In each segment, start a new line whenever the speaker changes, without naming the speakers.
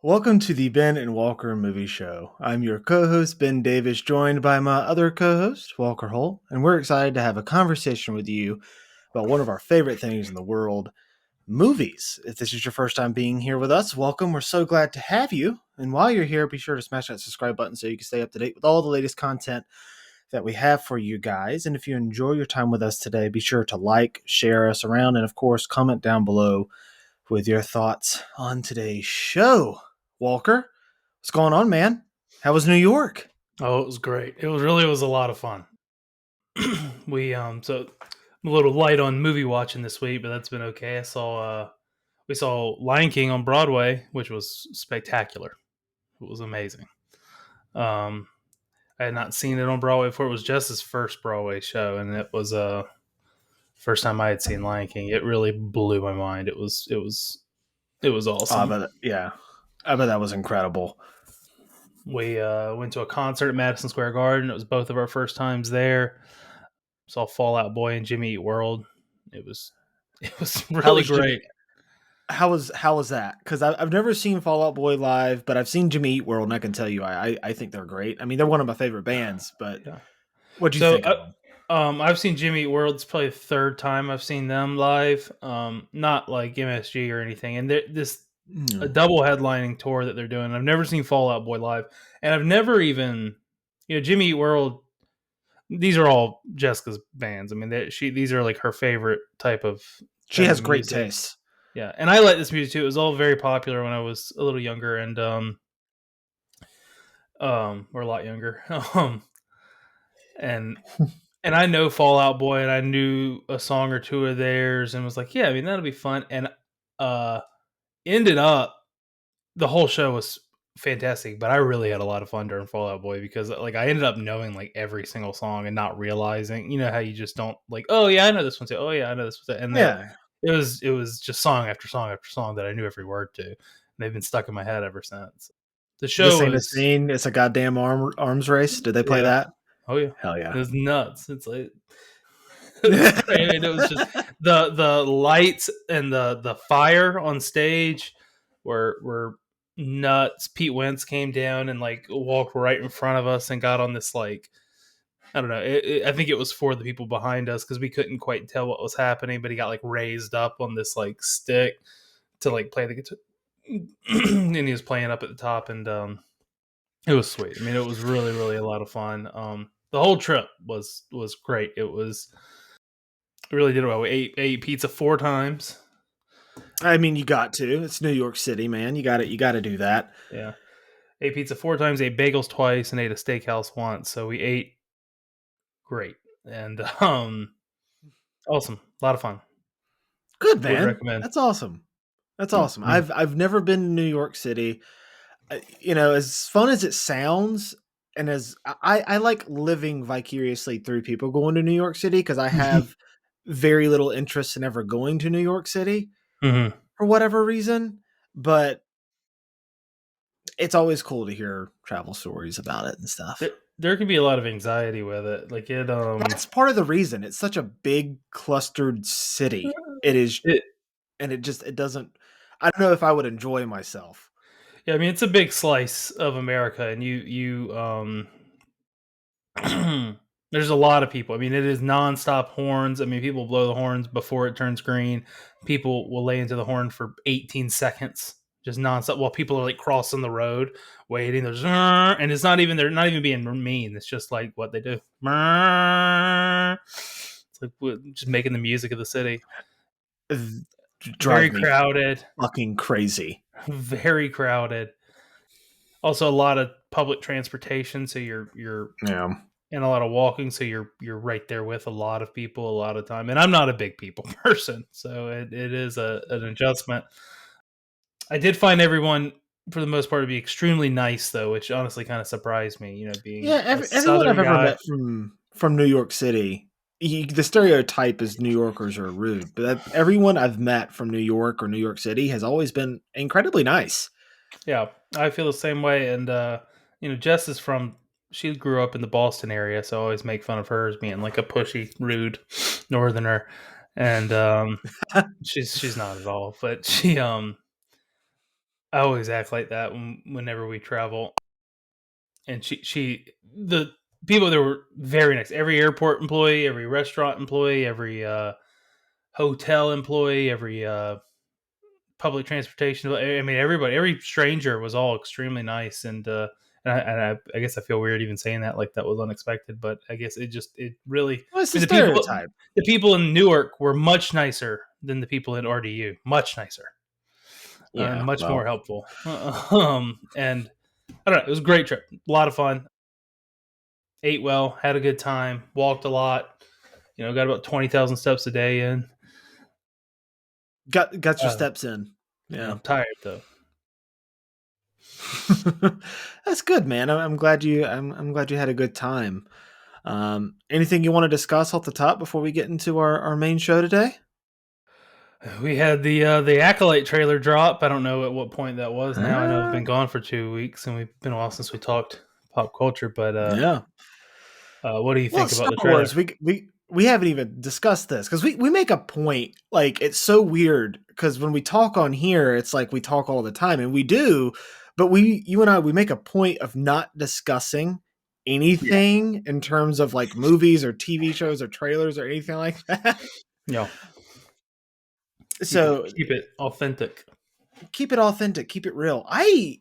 Welcome to the Ben and Walker Movie Show. I'm your co-host, Ben Davis, joined by my other co-host, Walker Holt, and we're excited to have a conversation with you about one of our favorite things in the world, movies. If this is your first time being here with us, welcome. We're so glad to have you. And while you're here, be sure to smash that subscribe button so you can stay up to date with all the latest content that we have for you guys. And if you enjoy your time with us today, be sure to like, share us around, and of course, comment down below with your thoughts on today's show. Walker, what's going on, man? How was New York?
Oh, it was great. It was a lot of fun. So I'm a little light on movie watching this week, but that's been okay. We saw Lion King on Broadway, which was spectacular. It was amazing. Um I had not seen it on Broadway before. It was just his first Broadway show, and it was first time I had seen Lion King. It really blew my mind. It was
Oh,
awesome.
I bet that was incredible.
We went to a concert at Madison Square Garden. It was both of our first times there. Saw Fallout Boy and Jimmy Eat World. It was it was
How
really
was Jimmy?
great.
How was that? Because I've never seen Fall Out Boy live, but I've seen Jimmy Eat World, and I can tell you, I think they're great. I mean, they're one of my favorite bands. But
Yeah.
what do you
So
think of them?
I've seen Jimmy Eat World. It's probably the third time I've seen them live. Not like MSG or anything. And this a
Mm.
double headlining tour that they're doing. I've never seen Fallout Boy live, and I've never even Jimmy Eat World. These are all Jessica's bands. I mean, these are like her favorite
She
type
has
of
great
music.
taste.
Yeah, and I like this music too. It was all very popular when I was a little younger, and or a lot younger. And and I know Fallout Boy, and I knew a song or two of theirs, and was like, yeah, I mean that'll be fun. And uh, ended up the whole show was fantastic, but I really had a lot of fun during Fallout Boy because like I ended up knowing like every single song and not realizing, how you just don't like, oh yeah, I know this one too. Oh yeah, I know this one too. And that
Yeah,
it was just song after song after song that I knew every word to. And they've been stuck in my head ever since. The
this
show
ain't a
was
scene. It's a goddamn arms race. Did they play
yeah.
that?
Oh yeah.
Hell
It
yeah.
was nuts. It's like it was great. And it was just the lights and the fire on stage were nuts. Pete Wentz came down and like walked right in front of us and got on this like I don't know. I think it was for the people behind us because we couldn't quite tell what was happening, but he got like raised up on this like stick to like play the guitar, and he was playing up at the top, and it was sweet. I mean, it was really really a lot of fun. The whole trip was great. It was really did well. We ate pizza 4 times.
I mean, you got to. It's New York City, man. You got it. You got to do that.
Yeah, ate pizza 4 times. Ate bagels twice, and ate a steakhouse once. So we ate great and awesome. A lot of fun.
Good,
Would
man.
recommend.
That's awesome. That's awesome.
Mhm.
I've never been to New York City. As fun as it sounds, and as I like living vicariously through people going to New York City because I have very little interest in ever going to New York City
Mhm.
for whatever reason. But it's always cool to hear travel stories about it and stuff.
There can be a lot of anxiety with it. Like
That's part of the reason. It's such a big clustered city. It is,
it
and it doesn't. I don't know if I would enjoy myself.
yeah, I mean it's a big slice of America, and there's a lot of people. I mean, it is nonstop horns. I mean, people blow the horns before it turns green. People will lay into the horn for 18 seconds, just nonstop, while people are like crossing the road, waiting. There's and it's not even they're not even being mean. It's just like what they do. It's like just making the music of the city.
It
Very
drive me
crowded.
fucking crazy.
Very crowded. Also, a lot of public transportation, so you're
Yeah.
and a lot of walking, so you're right there with a lot of people a lot of time. And I'm not a big people person, so it is an adjustment. I did find everyone for the most part to be extremely nice, though, which honestly kind of surprised me. Being
Yeah,
a
everyone I've
southern
ever
guy.
met from New York City, the stereotype is New Yorkers are rude, but everyone I've met from New York or New York City has always been incredibly nice.
Yeah, I feel the same way. And Jess is from. She grew up in the Boston area, so I always make fun of her as being like a pushy, rude northerner. And she's not at all, but I always act like that whenever we travel. And the people there were very nice. Every airport employee, every restaurant employee, every hotel employee, every public transportation. I mean, everybody, every stranger was all extremely nice, and I guess I feel weird even saying that, like that was unexpected, but I guess it really.
Well, it's
I
a
mean,
stereotype.
the people in Newark were much nicer than the people in RDU, much nicer and
Yeah,
much more
well,
helpful. And I don't know, it was a great trip, a lot of fun. Ate well, had a good time, walked a lot. Got about 20,000 steps a day in.
got your
Uh,
steps in.
yeah,
Yeah.
I'm tired though.
That's good, man. I'm glad you had a good time. Anything you want to discuss off the top before we get into our main show today?
We had the Acolyte trailer drop. I don't know at what point that was now. I know I've
Uh,
been gone for 2 weeks, and we've been a while since we talked pop culture. But
yeah.
what do you
Well,
think about
Star
the trailer?
Wars, we haven't even discussed this because we make a point. Like it's so weird because when we talk on here, it's like we talk all the time, and we do, but you and I, we make a point of not discussing
Yeah,
anything in terms of like movies or TV shows or trailers or anything like that.
yeah. Keep it
So
keep it authentic.
keep it authentic, keep it real. I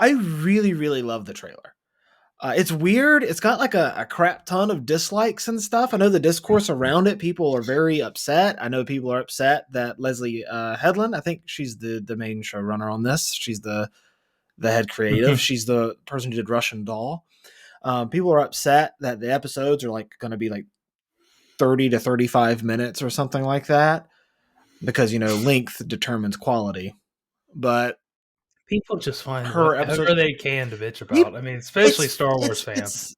really, really love the trailer. It's weird. It's got like a crap ton of dislikes and stuff. I know the discourse around it. People are very upset. I know people are upset that Leslie Headland, I think she's the main showrunner on this. She's the head creative.
Mhm.
She's the person who did Russian Doll. People are upset that the episodes are like going to be like 30 to 35 minutes or something like that because length determines quality. But
People just find
her episode,
whatever they can to bitch
you,
about. I mean, especially Star Wars
it's
fans.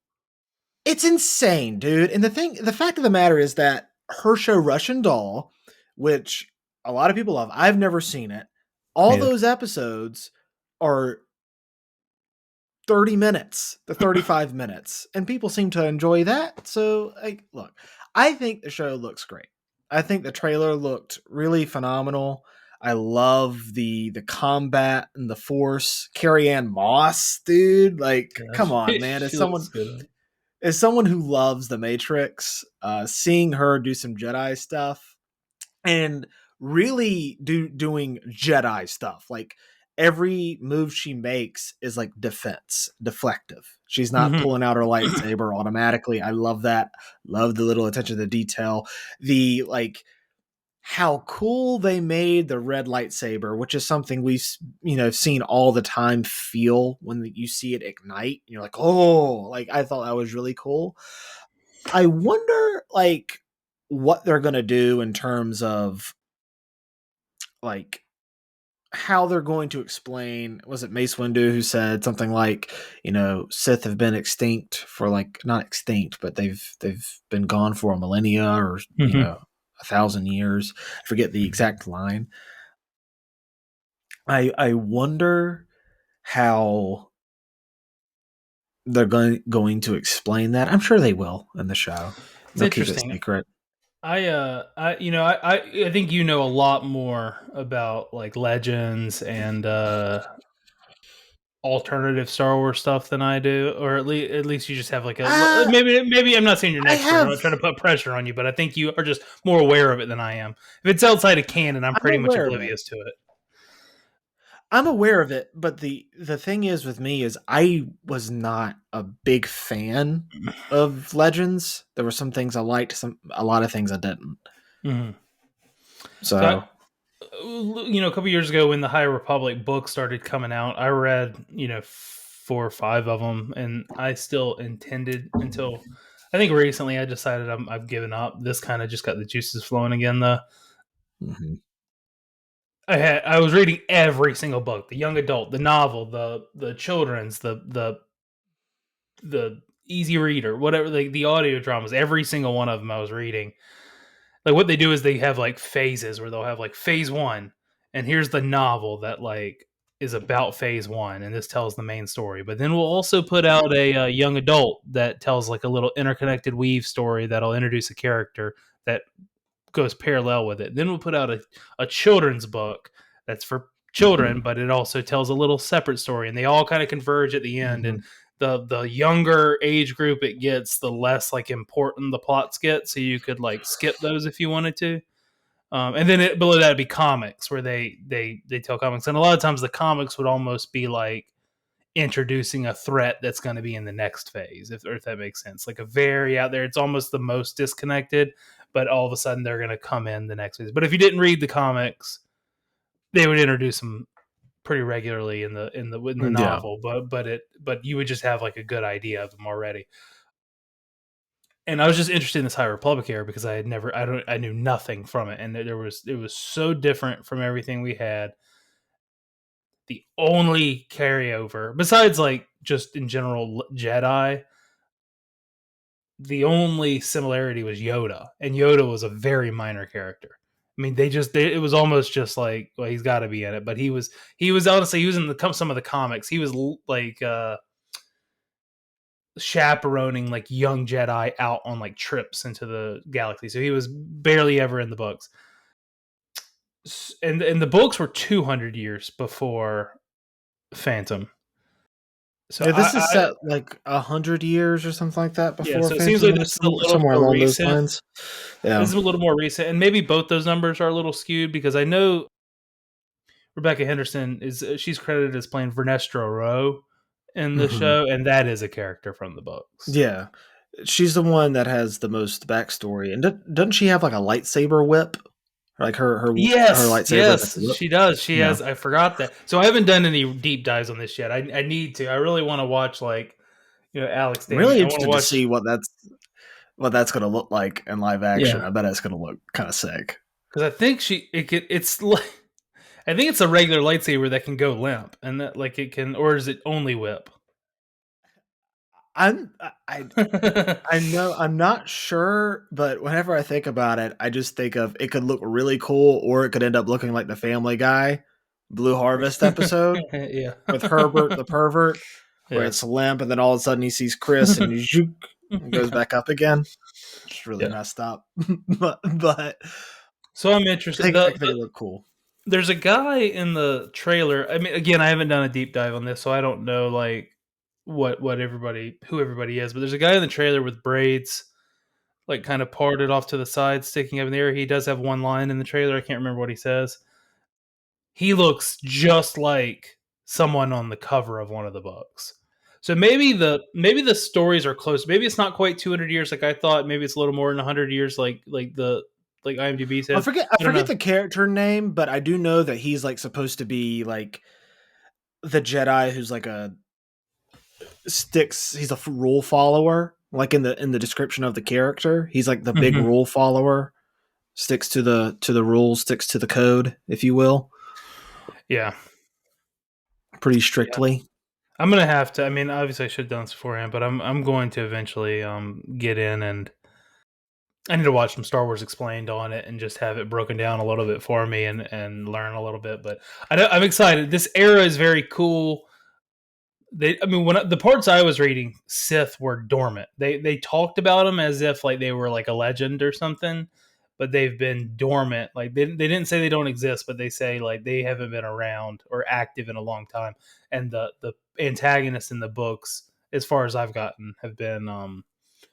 it's insane, dude. And the fact of the matter is that her show Russian Doll, which a lot of people love, I've never seen it. All
Neither.
those episodes are 30 minutes to 35 minutes, and people seem to enjoy that. So, like, look, I think the show looks great. I think the trailer looked really phenomenal. I love the combat and the force. Carrie Ann Moss, dude, like,
Yeah,
come on, man.
she looks good.
As someone who loves the Matrix, seeing her do some Jedi stuff and really doing Jedi stuff, like every move she makes is like deflective. She's not
Hmm.
pulling out her lightsaber automatically. I love that. Love the little attention to detail. The like how cool they made the red lightsaber, which is something we've seen all the time. Feel when you see it ignite, you're like, oh, like I thought that was really cool. I wonder, like, what they're gonna do in terms of like how they're going to explain. Was it Mace Windu who said something like, Sith have been extinct for like not extinct, but they've been gone for a millennia or
Hmm.
1,000 years. I forget the exact line. I wonder how they're going to explain that. I'm sure they will in the show.
It's
They'll keep it
interesting.
secret.
I think you know a lot more about like legends and alternative Star Wars stuff than I do, or at least you just have like a
Uh,
maybe I'm not saying you're an
I
expert. I'm not
have.
trying to put pressure on you, but I think you are just more aware of it than I am. If it's outside of canon, I'm
I'm
pretty much
aware of it.
oblivious to it.
I'm aware of it, but the thing is with me is I was not a big fan of Legends. There were some things I liked, a lot of things I didn't.
Hmm. So
So
a couple years ago when the High Republic book started coming out, I read 4 or 5 of them, and I still intended until I think recently I decided I've given up. This kind of just got the juices flowing again, though.
mhm.
I was reading every single book, the young adult, the novel, the children's, the easy reader, whatever, the audio dramas, every single one of them I was reading. Like what they do is they have like phases where they'll have like phase 1, and here's the novel that like is about phase 1, and this tells the main story. But then we'll also put out a young adult that tells like a little interconnected weave story that'll introduce a character that goes parallel with it. Then we'll put out a children's book that's for children, but it also tells a little separate story, and they all kind of converge at the end. And
Mhm.
the younger age group it gets, the less like important the plots get. So you could like skip those if you wanted to. And then below that would be comics, where they tell comics, and a lot of times the comics would almost be like introducing a threat that's going to be in the next phase, if that makes sense. Like a very out there, it's almost the most disconnected, but all of a sudden they're going to come in the next phase. But if you didn't read the comics, they would introduce them pretty regularly in the
Yeah.
novel, but you would just have like a good idea of them already. And I was just interested in this High Republic era because I knew nothing from it, and it was so different from everything we had. The only carryover, besides like just in general Jedi, the only similarity was Yoda, and Yoda was a very minor character. I mean, it was almost just like, well, he's got to be in it, but he was honestly he was in some of the comics. He was like chaperoning like young Jedi out on like trips into the galaxy, so he was barely ever in the books. And the books were 200 years before Phantom. So
Yeah, this is set like 100 years or something like that
yeah,
before
so it seems
Phantom
like
Menace,
this is a little
somewhere
more
along those
recent.
lines. Yeah.
This is a little more recent, and maybe both those numbers are a little skewed because I know Rebecca Henderson is she's credited as playing Vernestra Rowe in the
Hmm.
show, and that is a character from the books.
Yeah. She's the one that has the most backstory. And doesn't she have like a lightsaber whip? Like her
Yes,
lightsaber is like a
yes,
whip.
she does. She
Yeah.
has. I forgot that. So I haven't done any deep dives on this yet. I need to. I really want to watch like Alex
I'm
Danny.
really
I want to
interested to
watch.
see what that's going to look like in live action.
Yeah,
I bet it's going to look kind of sick.
because I think it's like I think it's a regular lightsaber that can go limp, and that like it can, or is it only whip?
I'm I know I'm not sure, but whenever I think about it, I just think of it could look really cool, or it could end up looking like the Family Guy Blue Harvest episode
Yeah,
with Herbert the pervert, where
yeah,
it's limp, and then all of a sudden he sees Chris and zook, and goes
yeah,
back up again. It's really
yeah.
messed up, but
So I'm
I
interested.
think I think it looked cool.
There's a guy in the trailer. I mean, again, I haven't done a deep dive on this, so I don't know like what everybody who everybody is. But there's a guy in the trailer with braids, like kind of parted off to the side, sticking up in the air. He does have one line in the trailer. I can't remember what he says. He looks just like someone on the cover of one of the books. So maybe the stories are close. Maybe it's not quite 200 years like I thought. Maybe it's a little more than 100 years like IMDb
I
says.
forget I
I don't
forget
know.
the character name, but I do know that he's like supposed to be like the Jedi who's like a sticks. He's a rule follower. Like in the description of the character, he's like the big
Mhm.
rule follower. Sticks to the rules, sticks to the code, if you will,
Yeah.
pretty
Yeah.
strictly.
I'm gonna have to. I mean, obviously, I should have done this beforehand, but I'm going to eventually get in, and I need to watch some Star Wars explained on it and just have it broken down a little bit for me and learn a little bit. But I'm excited. This era is very cool. I mean, when the parts I was reading, Sith were dormant. They talked about them as if like they were like a legend or something, but they've been dormant. Like they didn't say they don't exist, but they say like they haven't been around or active in a long time. And the antagonists in the books, as far as I've gotten, have been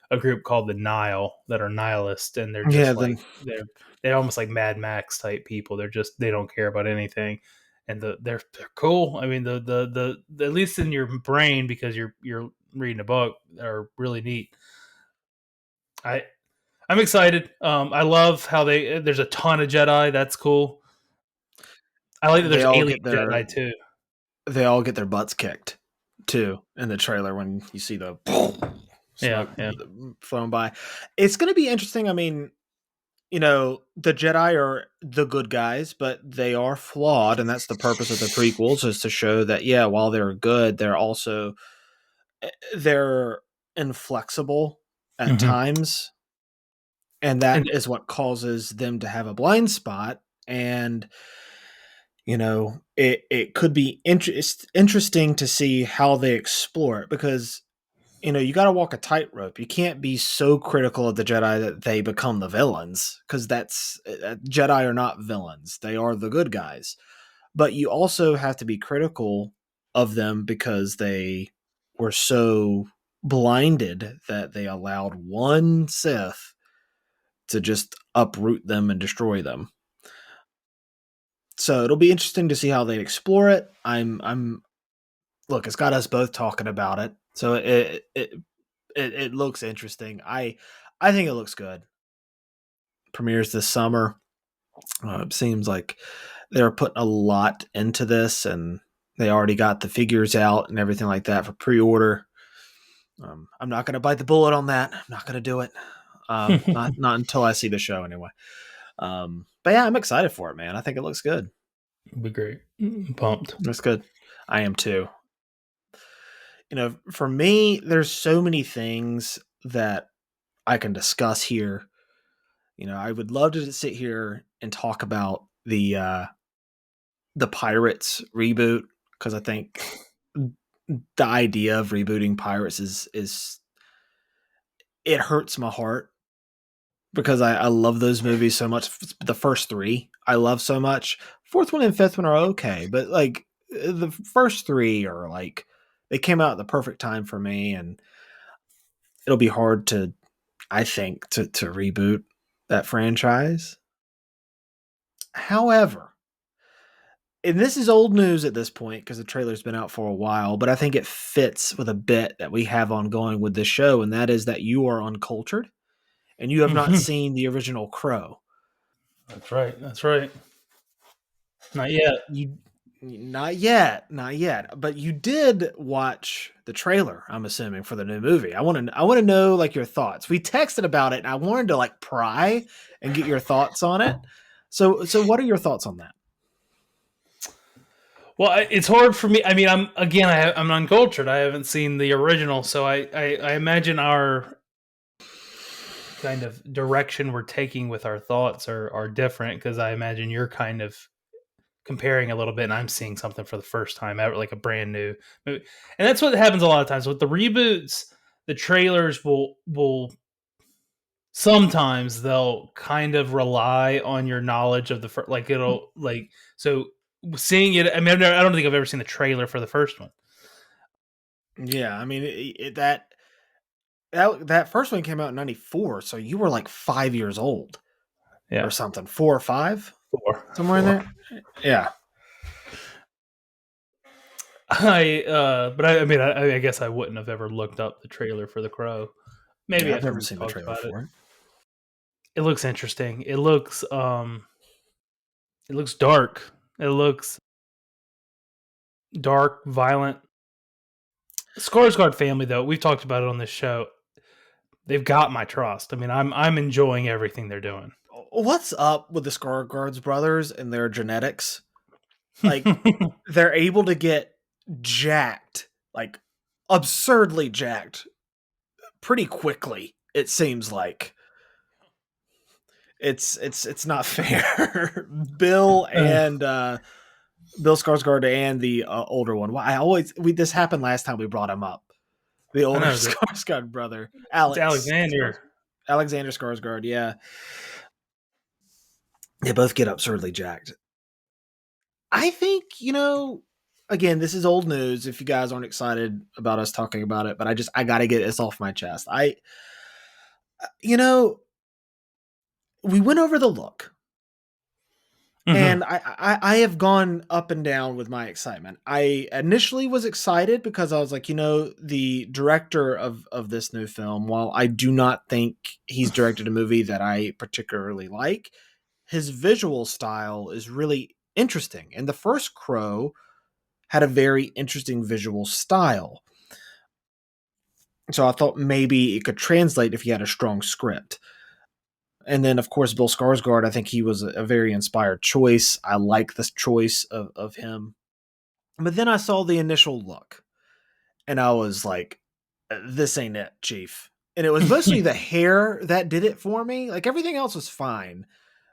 a group called the Nile that are nihilists, and they're
Yeah,
just
then
like they're almost like Mad Max type people. They don't care about anything, and they're cool. I mean the at least in your brain because you're reading a book are really neat. I I'm excited. I love how there's a ton of Jedi. That's cool. I like that
they
there's
all
alien
get their
Jedi too.
they all get their butts kicked too in the trailer when you see the
Yeah,
smoke
yeah.
flown by. It's going to be interesting. I mean, the Jedi are the good guys, but they are flawed, and that's the purpose of the prequels is to show that yeah, while they're good, they're inflexible at
Hmm.
times, and that
And
is what causes them to have a blind spot. And it could be interesting to see how they explore it because you got to walk a tightrope. You can't be so critical of the Jedi that they become the villains because Jedi are not villains. They are the good guys. but you also have to be critical of them because they were so blinded that they allowed one Sith to just uproot them and destroy them. So it'll be interesting to see how they explore it. I'm look, it's got us both talking about it, so it looks interesting. I think it looks good. Premieres this summer. It seems like they're putting a lot into this, and they already got the figures out and everything like that for pre-order. I'm not going to bite the bullet on that. I'm not going to do it. Not until I see the show anyway. But yeah, I'm excited for it, man. I think it looks good.
It'd be great. Pumped.
Looks good. I am too. For me, there's so many things that I can discuss here. I would love to sit here and talk about the Pirates reboot because I think the idea of rebooting Pirates is it hurts my heart because I love those movies so much. The first three I love so much. Fourth one and fifth one are okay, but like the first three are like they came out at the perfect time for me, and it'll be hard to, I think, to reboot that franchise. However, and this is old news at this point because the trailer's been out for a while, but I think it fits with a bit that we have ongoing with this show, and that is that you are uncultured and you have not seen the original Crow.
That's right. That's right. Not yet.
You not yet, not yet, but you did watch the trailer, I'm assuming, for the new movie. I want to know like your thoughts. We texted about it and I wanted to like pry and get your thoughts on it. So what are your thoughts on that?
Well, it's hard for me. I mean, I'm uncultured. I haven't seen the original, so I imagine our kind of direction we're taking with our thoughts are different because I imagine you're kind of comparing a little bit and I'm seeing something for the first time ever, like a brand new movie. And that's what happens a lot of times with the reboots. The trailers will sometimes they'll kind of rely on your knowledge of the first, like it'll like, so seeing it, I mean, I don't think I've ever seen the trailer for the first one.
Yeah, I mean that first one came out in '94, so you were like 5 years old,
Yeah,
or something, 4 or 5, somewhere in
four.
there. Yeah,
I mean, I guess I wouldn't have ever looked up the trailer for The Crow. Maybe
yeah, I've
after
never
we
seen the
talked
trailer
about it.
for it.
It looks interesting. It looks dark. It looks dark, violent. Skarsgård family, though, we've talked about it on this show. They've got my trust. I mean, I'm enjoying everything they're doing.
What's up with the Skarsgård brothers and their genetics? Like, they're able to get jacked, like absurdly jacked, pretty quickly. It seems like it's not fair. Bill Skarsgård and the older one. Well, this happened last time we brought him up. The
I
older
know that
Skarsgård brother,
it's Alexander.
Alexander Skarsgård. Yeah, they both get absurdly jacked. I think again, this is old news. If you guys aren't excited about us talking about it, but I got to get this off my chest. You know, we went over the look.
Mm-hmm.
And I have gone up and down with my excitement. I initially was excited because I was like, the director of this new film, while I do not think he's directed a movie that I particularly like, his visual style is really interesting. And the first Crow had a very interesting visual style. So I thought maybe it could translate if he had a strong script. And then, of course, Bill Skarsgård, I think he was a very inspired choice. I like this choice of him. But then I saw the initial look, and I was like, this ain't it, Chief. And it was mostly the hair that did it for me. Like, everything else was fine,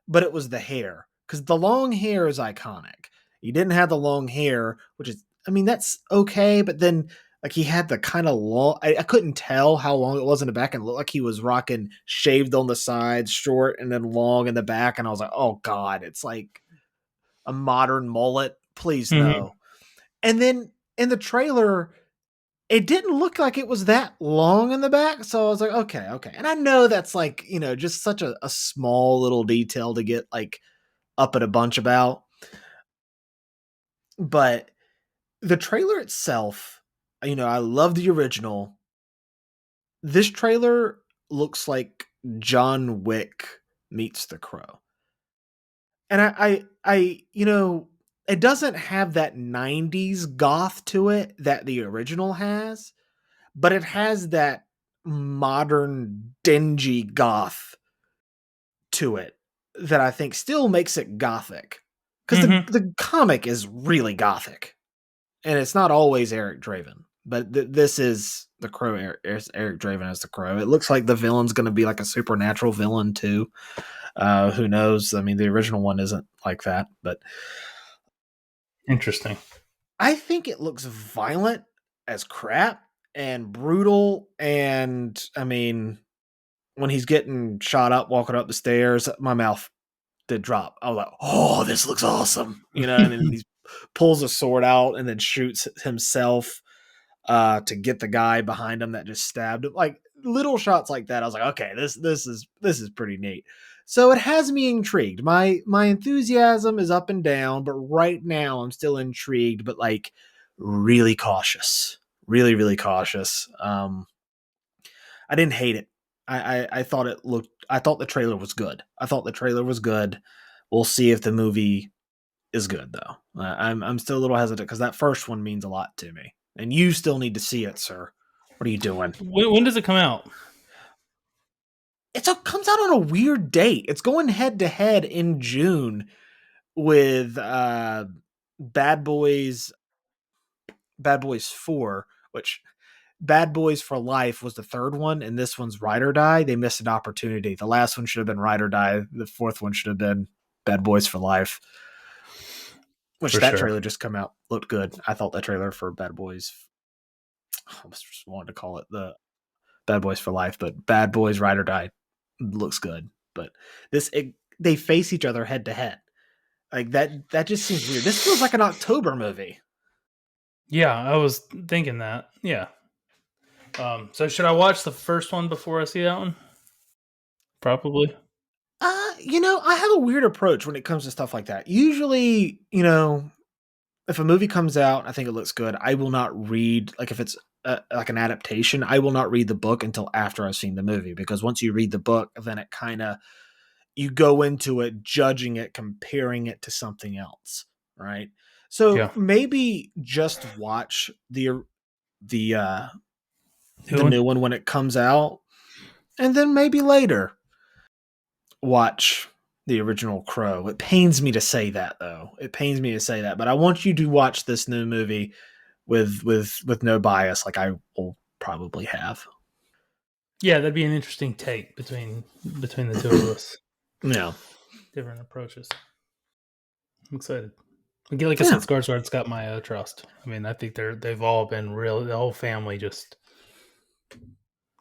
but it was the hair. Because the long hair is iconic. He didn't have the long hair, which is, I mean, that's okay, but then like he had the kind of long. I couldn't tell how long it was in the back, and it looked like he was rocking shaved on the sides, short, and then long in the back. And I was like, oh god, it's like a modern mullet please
Mhm.
no. And then in the trailer, it didn't look like it was that long in the back. So I was like, okay, okay. And I know that's like, just such a small little detail to get like up at a bunch about. But the trailer itself, I love the original. This trailer looks like John Wick meets The Crow. And it doesn't have that 90s goth to it that the original has, but it has that modern dingy goth to it that I think still makes it gothic. Because
Mhm.
the comic is really gothic, and it's not always Eric Draven, but this is the Crow. Eric Draven as the Crow. It looks like the villain's going to be like a supernatural villain too. Who knows? I mean, the original one isn't like that, but
Interesting.
I think it looks violent as crap and brutal. And I mean, when he's getting shot up, walking up the stairs, my mouth did drop. I was like, "Oh, this looks awesome!" And then he pulls a sword out and then shoots himself to get the guy behind him that just stabbed him. Like little shots like that, I was like, "Okay, this is pretty neat." So it has me intrigued. My enthusiasm is up and down, but right now I'm still intrigued, but like really cautious, really really cautious. I didn't hate it. I thought it looked. I thought the trailer was good. I thought the trailer was good. We'll see if the movie is good though. I'm still a little hesitant because that first one means a lot to me, and you still need to see it, sir. What are you doing?
When does it come out?
It comes out on a weird date. It's going head to head in June with Bad Boys Bad Boys 4, which Bad Boys for Life was the third one, and this one's Ride or Die. They missed an opportunity. The last one should have been Ride or Die. The fourth one should have been Bad Boys for Life. Which
For
that
sure.
trailer just come out looked good. I thought the trailer for Bad Boys, I almost just wanted to call it the Bad Boys for Life, but Bad Boys Ride or Die looks good. But they face each other head to head. Like that just seems weird. This feels like an October movie.
Yeah, I was thinking that. Yeah. So should I watch the first one before I see that one? Probably.
I have a weird approach when it comes to stuff like that. Usually, if a movie comes out, I think it looks good. I will not read like if it's like an adaptation. I will not read the book until after I've seen the movie because once you read the book, then it kind of you go into it judging it, comparing it to something else, right? So
Yeah.
maybe just watch the uh
New
the
one?
new one when it comes out, and then maybe later watch the original Crow. It pains me to say that though. It pains me to say that, but I want you to watch this new movie with no bias like I will probably have.
Yeah, that'd be an interesting take between the two of us.
Yeah.
Different approaches. I'm excited. Again, like I said,
Yeah.
Skarsgård's got my trust. I mean, I think they've all been real. The whole family just.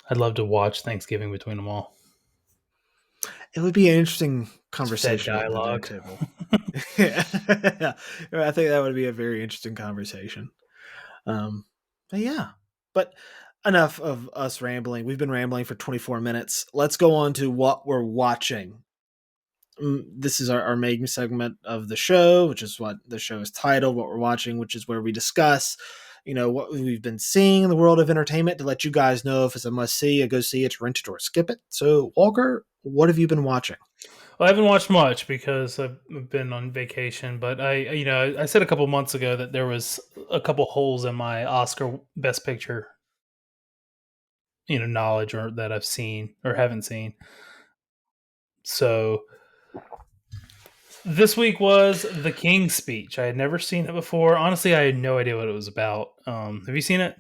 I'd love to watch Thanksgiving between them all.
It would be an interesting
It's fed
conversation at the dinner
dialogue.
table. Yeah. I think that would be a very interesting conversation. Um, but yeah, but enough of us rambling. We've been rambling for 24 minutes. Let's go on to what we're watching. This is our main segment of the show, which is what the show is titled, what we're watching, which is where we discuss, what we've been seeing in the world of entertainment to let you guys know if it's a must see, a go see it, rent it, or skip it. So, Walker, what have you been watching?
Well, I haven't watched much because I've been on vacation, but I said a couple months ago that there was a couple holes in my Oscar Best Picture, knowledge or that I've seen or haven't seen. So this week was The King's Speech. I had never seen it before. Honestly, I had no idea what it was about. Have you seen it?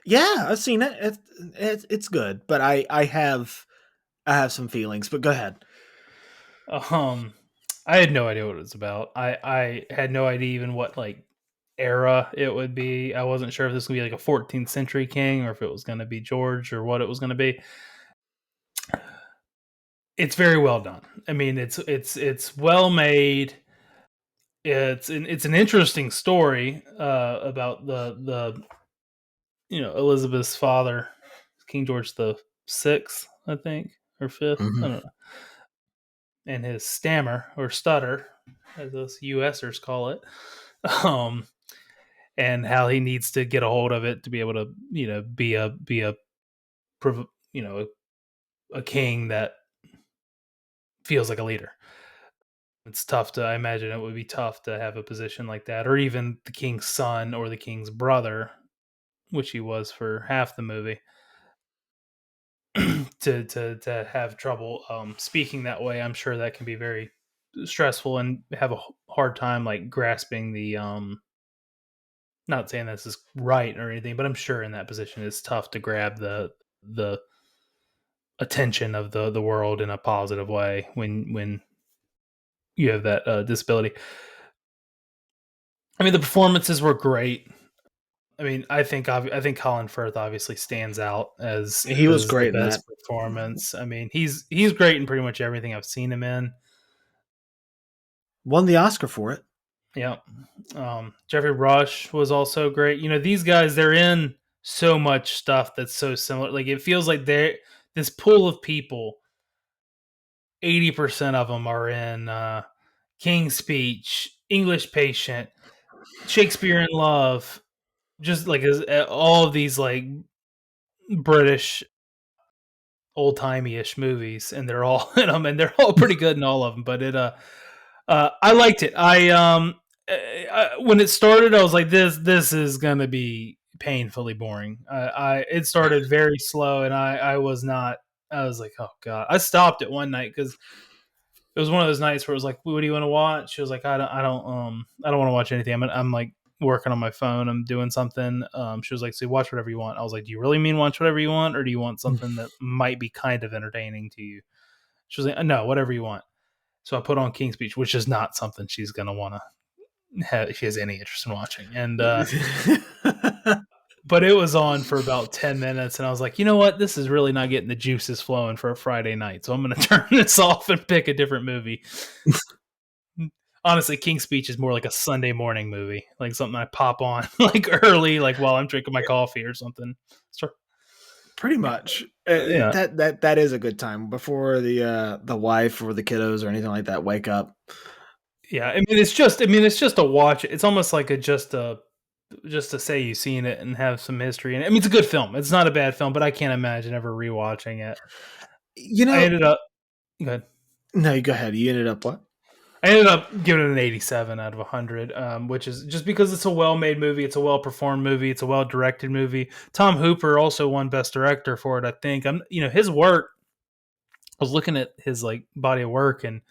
Yeah, I've seen it. It's good, but I have some feelings. But go ahead.
Um, I had no idea what it was about. I had no idea even what like era it would be. I wasn't sure if this would be like a 14th century king or if it was going to be George or what it was going to be. It's very well done. I mean, it's well made. it's an interesting story about the Elizabeth's father, King George the Sixth, I think, or fifth, I
Mhm.
don't know, and his stammer or stutter, as us USers call it, um, and how he needs to get a hold of it to be able to be a you know a king that feels like a leader. It's tough to. I imagine it would be tough to have a position like that, or even the king's son or the king's brother, which he was for half the movie, to have trouble speaking that way. I'm sure that can be very stressful and have a hard time like grasping the not saying this is right or anything, but I'm sure in that position it's tough to grab the attention of the world in a positive way when you have that disability. I mean, the performances were great. I mean, I think Colin Firth obviously stands out
He was
as the
great in that.
best performance. I mean, he's great in pretty much everything I've seen him in.
Won the Oscar for it.
Yeah. Jeffrey Rush was also great. These guys, they're in so much stuff that's so similar. Like it feels like they're this pool of people. 80% of them are in King's Speech, English Patient, Shakespeare in Love, just like all of these like British old timey ish movies, and they're all in them, and they're all pretty good in all of them. But I liked it. When it started, I was like, this is gonna be painfully boring. It started very slow, and I was not. I was like, oh god. I stopped it one night because it was one of those nights where it was like, what do you want to watch? She was like, I don't want to watch anything. I'm like working on my phone. I'm doing something. She was like, so watch whatever you want. I was like, do you really mean watch whatever you want, or do you want something that might be kind of entertaining to you? She was like, no, whatever you want. So I put on King's Speech, which is not something she's gonna want to have if she has any interest in watching. And but it was on for about 10 minutes, and I was like, you know what, this is really not getting the juices flowing for a Friday night, so I'm gonna turn this off and pick a different movie. Honestly, King's Speech is more like a Sunday morning movie, like something I pop on like early, like while I'm drinking my coffee or something. So,
Pretty much.
yeah,
That is a good time before the wife or the kiddos or anything like that wake up.
yeah. I mean, it's just a watch. It's almost like just to say you've seen it and have some history. And I mean, it's a good film. It's not a bad film, but I can't imagine ever rewatching it.
You
I
know,
ended up good.
no, you go ahead. You ended up what?
I ended up giving it an 87 out of 100, which is just because it's a well-made movie, it's a well-performed movie, it's a well-directed movie. Tom Hooper also won Best Director for it, I think. His work. I was looking at his like body of work, and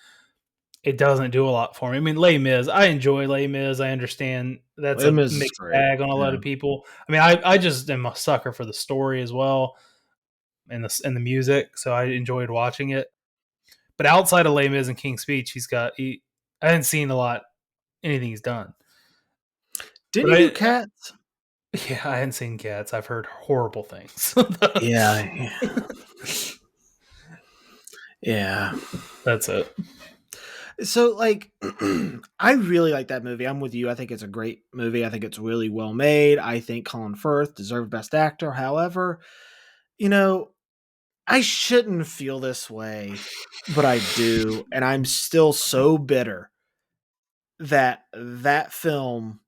it doesn't do a lot for me. I mean, Les Mis, I enjoy Les Mis. I understand that's
Les
a
Mis is
mixed
great.
bag on a lot
Yeah.
of people. I mean, I just am a sucker for the story as well and the music, so I enjoyed watching it. But outside of Les Mis and King's Speech, I haven't seen a lot anything he's done.
Didn't
But
he do Cats?
yeah, I hadn't seen Cats. I've heard horrible things.
Yeah. Yeah.
That's it.
So like I really like that movie. I'm with you. I think it's a great movie. I think it's really well made. I think Colin Firth deserved Best Actor. However, you know, I shouldn't feel this way, but I do, and I'm still so bitter that that film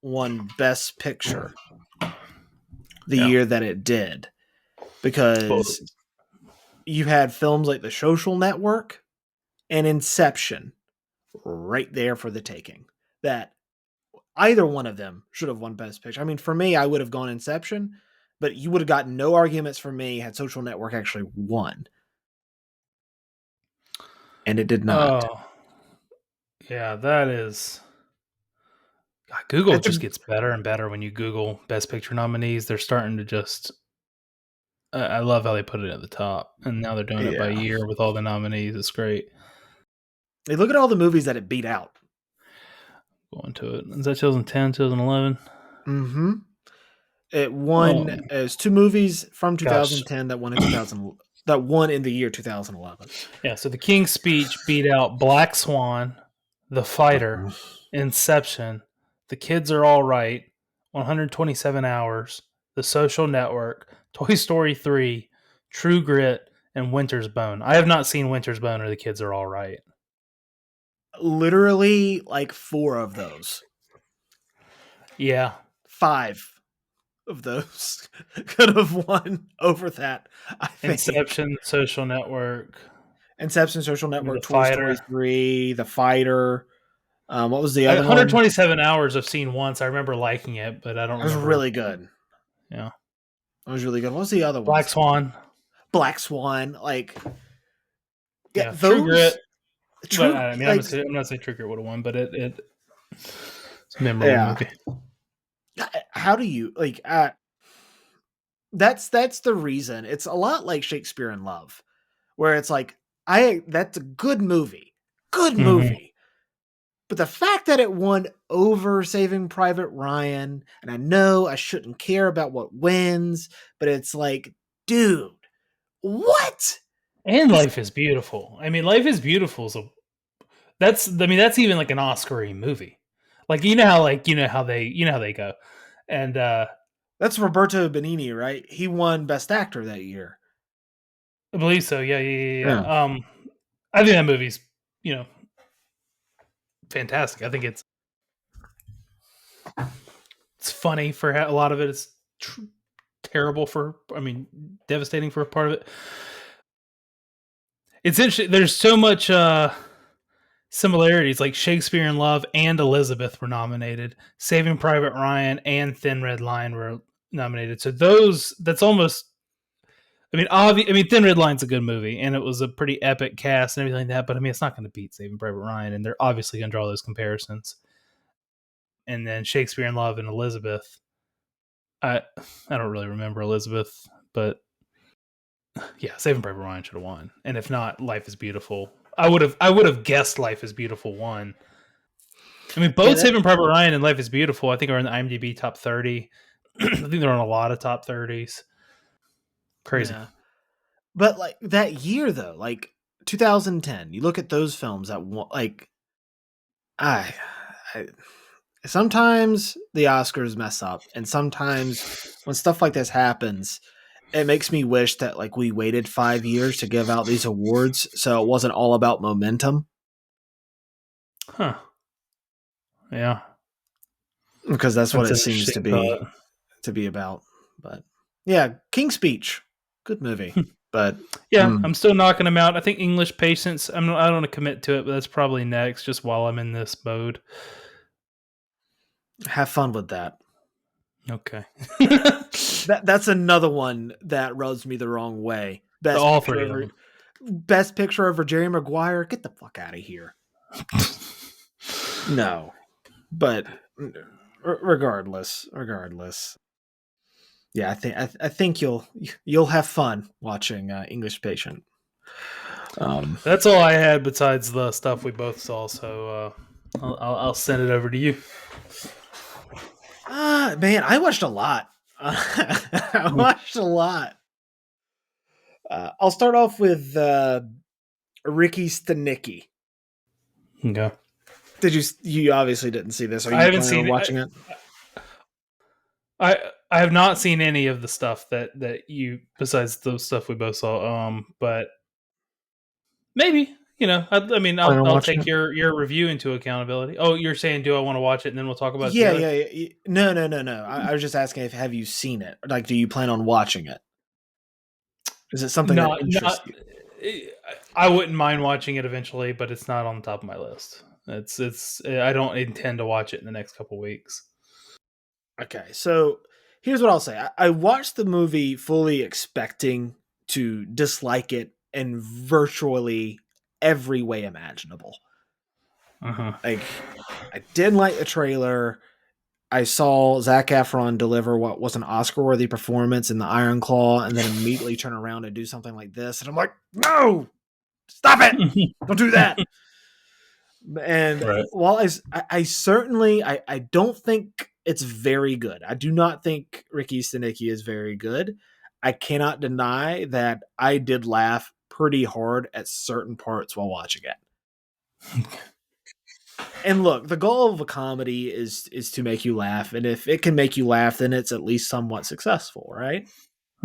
won Best Picture the
Yeah.
year that it did
Both.
because you had films like The Social Network and Inception right there for the taking. That either one of them should have won Best Picture. I mean, for me, I would have gone Inception, but you would have gotten no arguments from me had Social Network actually won, and it did not.
Oh, yeah, that is. God, Google
At
just
the
gets better and better when you Google Best Picture nominees. They're starting to just. I love how they put it at the top, and now they're doing it by
yeah,
year with all the nominees. It's great.
they look at all the movies that it beat out.
Going to it. Is that 2010, 2011?
Mm-hmm. It
Oh
won as two movies from
gosh,
2010 that won in 2000 that won in the year 2011.
yeah. So the King's Speech beat out Black Swan, The Fighter, Inception, The Kids Are All Right, 127 Hours, The Social Network, Toy Story 3, True Grit, and Winter's Bone. I have not seen Winter's Bone or The Kids Are All Right.
Literally, like 4 of those.
Yeah.
5 of those could have won over that, I think.
Inception, Social Network,
Inception, Social
The
Network, Toy Story
Fighter.
3, The Fighter. What was the other one?
127 Hours I've seen once. I remember liking it, but I don't
That was
remember.
really good.
Yeah.
That was really good. What was the other
Black
ones?
Swan.
Black Swan. Like, yeah,
Yeah. True Grit.
those
But
true,
I mean,
like,
I'm not saying True Grit would have won, but it's a memorable
yeah.
movie.
How do you like? That's the reason. It's a lot like Shakespeare in Love, where it's like, that's a good movie, good
Mm-hmm.
movie. But the fact that it won over Saving Private Ryan, and I know I shouldn't care about what wins, but it's like, dude, what?
And
This,
Life is Beautiful. I mean, Life is Beautiful. So that's even like an Oscar-y movie. Like you know how they go. And
that's Roberto Benigni, right? He won Best Actor that year.
I believe so. Yeah, yeah, yeah,
Yeah.
yeah. I think that movie's you know fantastic. I think it's funny for a lot of it. It's terrible for, I mean, devastating for a part of it. It's interesting. There's so much similarities. Like Shakespeare in Love and Elizabeth were nominated. Saving Private Ryan and Thin Red Line were nominated. So that's almost. I mean, Thin Red Line's a good movie, and it was a pretty epic cast and everything like that. But I mean, it's not going to beat Saving Private Ryan, and they're obviously going to draw those comparisons. And then Shakespeare in Love and Elizabeth. I I don't really remember Elizabeth, but yeah, Saving Private Ryan should have won. And if not, Life is Beautiful. I would have guessed Life is Beautiful won. I mean,
Yeah,
both Saving Private Ryan and Life is Beautiful, I think, are in the IMDb top 30. I think they're on a lot of top 30s. Crazy.
yeah. But like that year though, like 2010, you look at those films that like I, I sometimes the Oscars mess up, and sometimes when stuff like this happens, it makes me wish that like we waited 5 years to give out these awards, so it wasn't all about momentum,
Huh. Yeah.
because that's what
That's
it
an
seems
interesting thought.
to be about. But yeah, King's Speech, good movie, but
Yeah, I'm still knocking them out. I think English Patience, I don't want to commit to it, but that's probably next just while I'm in this mode.
have fun with that.
Okay.
That's another one that rubs me the wrong way.
All three of them.
Best picture over Jerry Maguire. Get the fuck out of here. No, but regardless. Yeah, I think you'll have fun watching English Patient.
That's all I had besides the stuff we both saw. So I'll send it over to you.
Man, I watched a lot. I watched a lot. I'll start off with Ricky Stanicky.
Okay.
Did you obviously didn't see this? Are
I
you
haven't
planning on
seen it.
watching it?
I have not seen any of the stuff that you besides the stuff we both saw. But maybe I mean
Planning on
I'll
watching
take
it?
your review into accountability. Oh, you're saying do I want to watch it and then we'll talk about it
Yeah,
together?
yeah, yeah. No. I was just asking if have you seen it? Like, do you plan on watching it? Is it something that
Not.
interests you?
I wouldn't mind watching it eventually, but it's not on the top of my list. It's. I don't intend to watch it in the next couple weeks.
Okay, so here's what I'll say. I watched the movie fully expecting to dislike it in virtually every way imaginable.
Uh-huh.
Like, I didn't like the trailer. I saw Zac Efron deliver what was an Oscar-worthy performance in The Iron Claw, and then immediately turn around and do something like this, and I'm like, no, stop it! Don't do that. And
Right.
while I certainly I don't think it's very good. I do not think Ricky Stanicky is very good. I cannot deny that I did laugh pretty hard at certain parts while watching it. And look, the goal of a comedy is to make you laugh, and if it can make you laugh, then it's at least somewhat successful, right?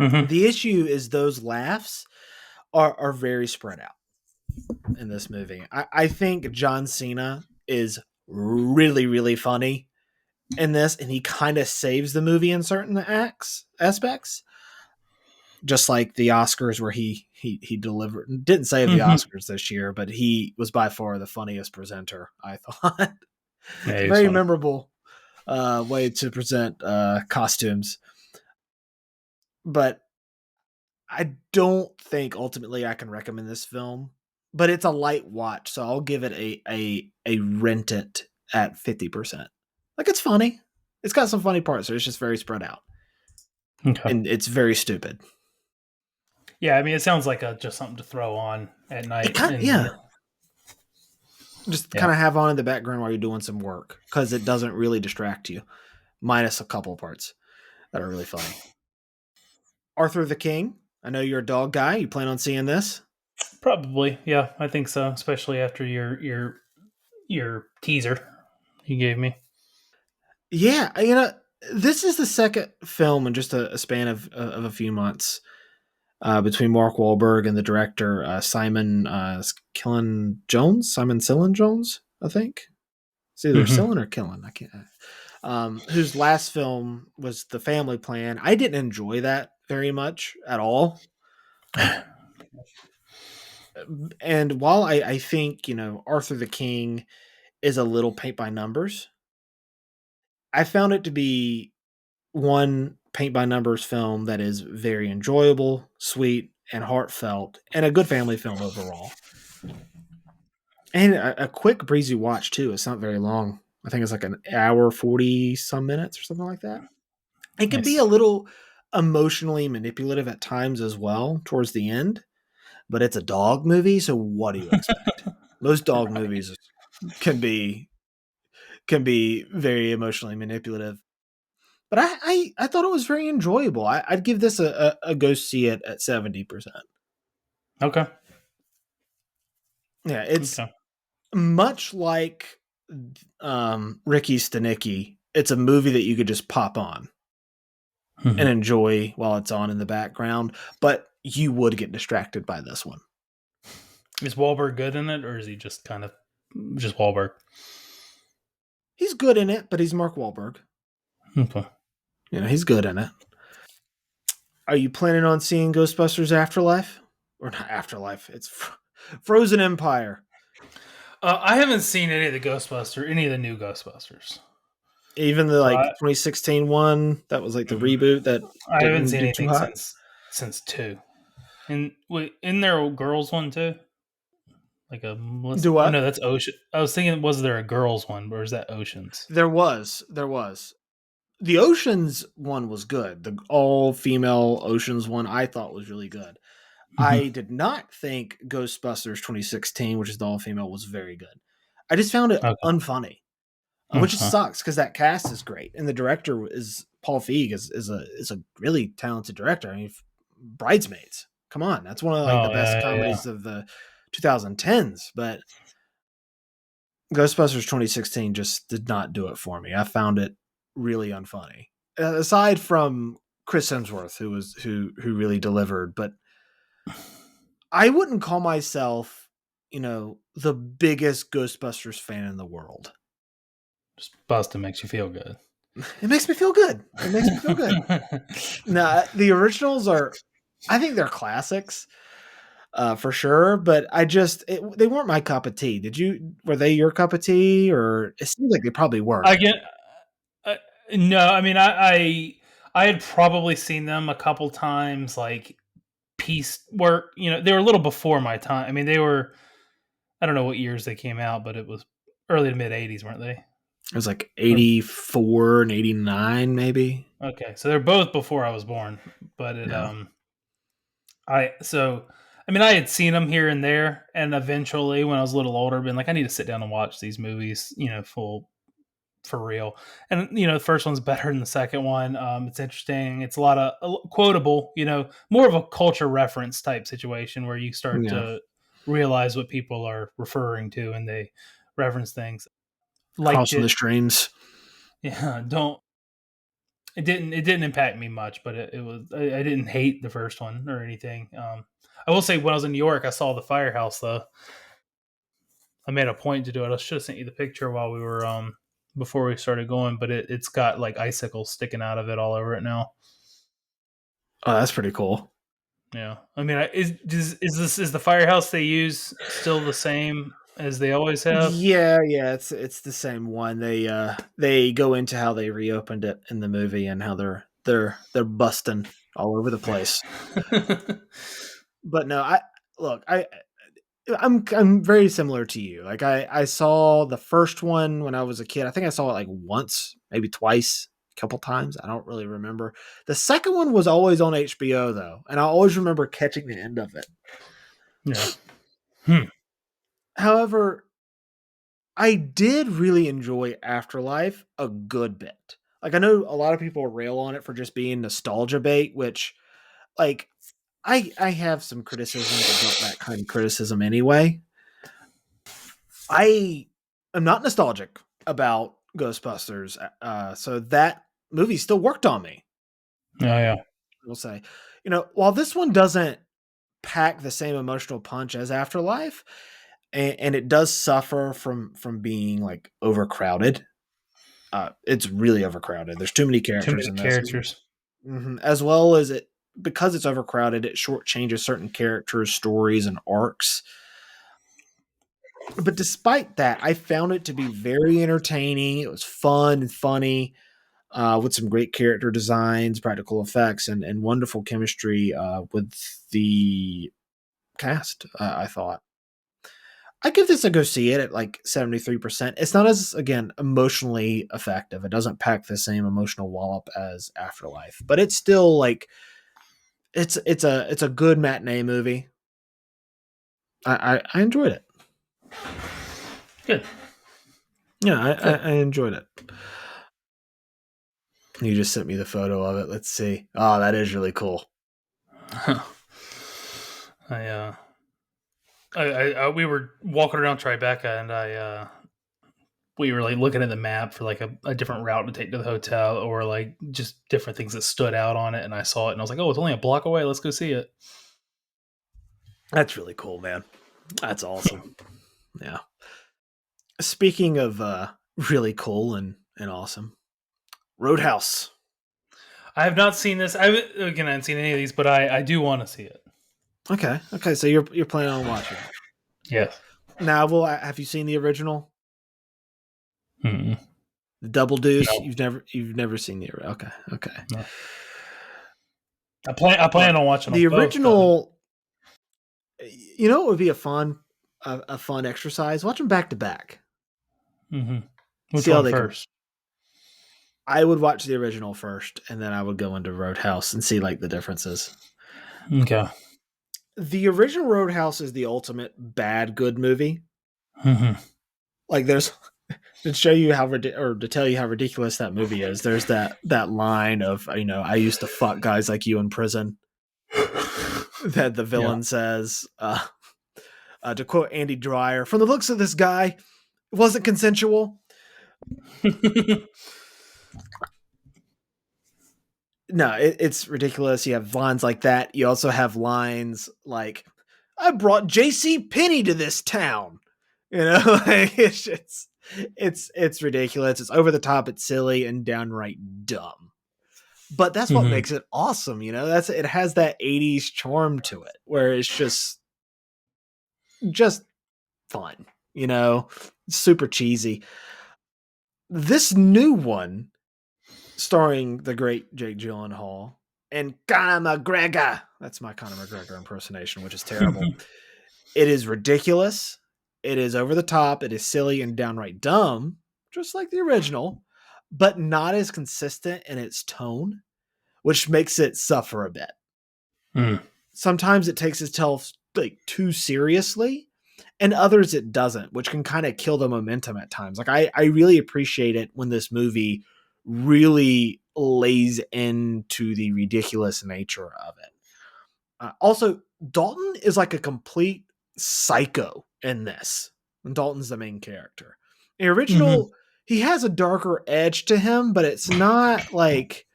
Mm-hmm.
The issue is those laughs are very spread out in this movie. I think John Cena is really, really funny in this, and he kind of saves the movie in certain aspects. Just like the Oscars, where he delivered, didn't save the
Mm-hmm.
Oscars this year, but he was by far the funniest presenter. I thought
Yeah, he was
very
funny.
memorable way to present costumes, but I don't think ultimately I can recommend this film. But it's a light watch, so I'll give it a rent it at 50%. Like, it's funny. It's got some funny parts, so it's just very spread out,
Okay.
and it's very stupid.
Yeah, I mean, it sounds like just something to throw on at
It
night,
kind of,
and
yeah, just
yeah.
kind of have on in the background while you're doing some work because it doesn't really distract you, minus a couple parts that are really funny. Arthur the King. I know you're a dog guy. You plan on seeing this?
Probably, yeah, I think so. Especially after your teaser you gave me.
Yeah, this is the second film in just a span of a few months between Mark Wahlberg and the director Simon Killen Jones, Simon Sillen Jones, I think. It's either
Mm-hmm.
Sillen or Killen. I can't. Whose last film was The Family Plan. I didn't enjoy that very much at all. And while I think Arthur the King is a little paint by numbers, I found it to be one paint by numbers film that is very enjoyable, sweet, and heartfelt, and a good family film overall. And a quick, breezy watch too. It's not very long. I think it's like an hour, 40 some minutes or something like that. It can be a
Nice.
little emotionally manipulative at times as well towards the end, but it's a dog movie, so what do you expect? Most dog movies can be very emotionally manipulative. But I thought it was very enjoyable. I'd give this a go see it at 70%.
Okay.
Yeah, it's
Okay.
much like Ricky Stanicky. It's a movie that you could just pop on and
Mm-hmm.
enjoy while it's on in the background, but you would get distracted by this one.
Is Wahlberg good in it, or is he just kind of just Wahlberg?
He's good in it, but he's Mark Wahlberg.
Okay.
He's good in it. Are you planning on seeing Ghostbusters Afterlife? Or not Afterlife, it's Frozen Empire.
I haven't seen any of the Ghostbusters, any of the new Ghostbusters.
Even the
So
like 2016 one that was like the reboot that
I haven't
didn't
seen
do too
anything
hot.
since two. And wait, in there a girls one too? Like a Melissa?
Do
Oh no,
what?
that's Ocean. I was thinking, was there a girls one, or is that Oceans?
There was. The Oceans one was good. The all female Oceans one I thought was really good. I
Mm-hmm.
did not think Ghostbusters 2016, which is the all female, was very good. I just found it
Okay.
unfunny, which
Okay.
sucks because that cast is great and the director is Paul Feig is a really talented director. I mean, Bridesmaids, come on, that's one of like the
Oh
best
yeah, yeah,
comedies of the 2010s. But Ghostbusters 2016 just did not do it for me. I found it really unfunny. Aside from Chris Hemsworth, who really delivered, but I wouldn't call myself, the biggest Ghostbusters fan in the world.
Just Bustin' makes you feel good.
It makes me feel good. It makes me feel good. Now, the originals are, I think they're classics, for sure. But they weren't my cup of tea. Were they your cup of tea? Or it seems like they probably
I
weren't.
get uh, no. I mean, I had probably seen them a couple times, like piece work. They were a little before my time. I mean, they were. I don't know what years they came out, but it was early to mid '80s, weren't they?
It was like
Or
84 and 89, maybe.
okay, so they're both before I was born. But it
Yeah.
I mean, I had seen them here and there, and eventually, when I was a little older, been like, I need to sit down and watch these movies, full for real. And the first one's better than the second one. It's interesting. It's a lot of quotable. More of a culture reference type situation where you start
Yeah.
to realize what people are referring to, and they reference things. liked
Crossing the
it.
streams.
Yeah, don't. It didn't impact me much, but it was. I didn't hate the first one or anything. I will say when I was in New York, I saw the firehouse though. I made a point to do it. I should have sent you the picture while we were before we started going, but it's got like icicles sticking out of it all over it now.
Oh, that's pretty cool.
Yeah, I mean, is the firehouse they use still the same as they always have?
Yeah, it's the same one. They go into how they reopened it in the movie and how they're busting all over the place. But no, I look, I'm very similar to you. Like I saw the first one when I was a kid. I think I saw it like once, maybe twice, a couple times. I don't really remember. The second one was always on HBO though, and I always remember catching the end of it.
Yeah. Hmm.
However, I did really enjoy Afterlife a good bit. Like I know a lot of people rail on it for just being nostalgia bait, which like I have some criticisms about that kind of criticism anyway. I am not nostalgic about Ghostbusters, so that movie still worked on me.
Oh yeah.
I will say, while this one doesn't pack the same emotional punch as Afterlife, and it does suffer from being like overcrowded. It's really overcrowded. There's too many
Too
characters
many
in this,
characters.
as well as it because it's overcrowded. It shortchanges certain characters, stories, and arcs. But despite that, I found it to be very entertaining. It was fun and funny, with some great character designs, practical effects, and wonderful chemistry with the cast. I thought I give this a go see it at like 73%. It's not as again emotionally effective. It doesn't pack the same emotional wallop as Afterlife, but it's still like it's a good matinee movie. I enjoyed it.
Good.
Yeah,
Good.
I enjoyed it. You just sent me the photo of it. Let's see. Oh, that is really cool.
I we were walking around Tribeca, and we were like looking at the map for like a different route to take to the hotel, or like just different things that stood out on it. And I saw it, and I was like, "Oh, it's only a block away. Let's go see it."
That's really cool, man. That's awesome. Yeah. Speaking of really cool and awesome, Roadhouse.
I have not seen this. Again, I haven't seen any of these, but I do want to see it.
Okay. So you're planning on watching it
Yes.
now? Well, have you seen the original,
Mm-mm.
the Double Deuce?
No.
You've never seen okay.
No. I plan
Look,
on watching them
the
both, though.
original. It would be a fun exercise. Watch them back to back.
Mm-hmm. Which
See how
one
they come.
first?
I would watch the original first, and then I would go into Roadhouse and see like the differences.
Okay.
The original Roadhouse is the ultimate bad good movie.
Mm-hmm.
Like there's to show you or to tell you how ridiculous that movie is. There's that line of I used to fuck guys like you in prison that the
Yeah.
villain says. To quote Andy Dwyer, from the looks of this guy, it wasn't consensual. No, it's ridiculous. You have lines like that. You also have lines like, "I brought J.C. Penney to this town." Like it's ridiculous. It's over the top. It's silly and downright dumb. But that's what
Mm-hmm.
makes it awesome. It has that '80s charm to it, where it's just fun. Super cheesy. This new one, starring the great Jake Gyllenhaal and Conor McGregor. That's my Conor McGregor impersonation, which is terrible. It is ridiculous. It is over the top. It is silly and downright dumb, just like the original, but not as consistent in its tone, which makes it suffer a bit.
Mm.
Sometimes it takes itself like too seriously, and others it doesn't, which can kind of kill the momentum at times. Like I really appreciate it when this movie really lays into the ridiculous nature of it. Also, Dalton is like a complete psycho in this. And Dalton's the main character. The
Mm-hmm.
original, he has a darker edge to him, but it's not like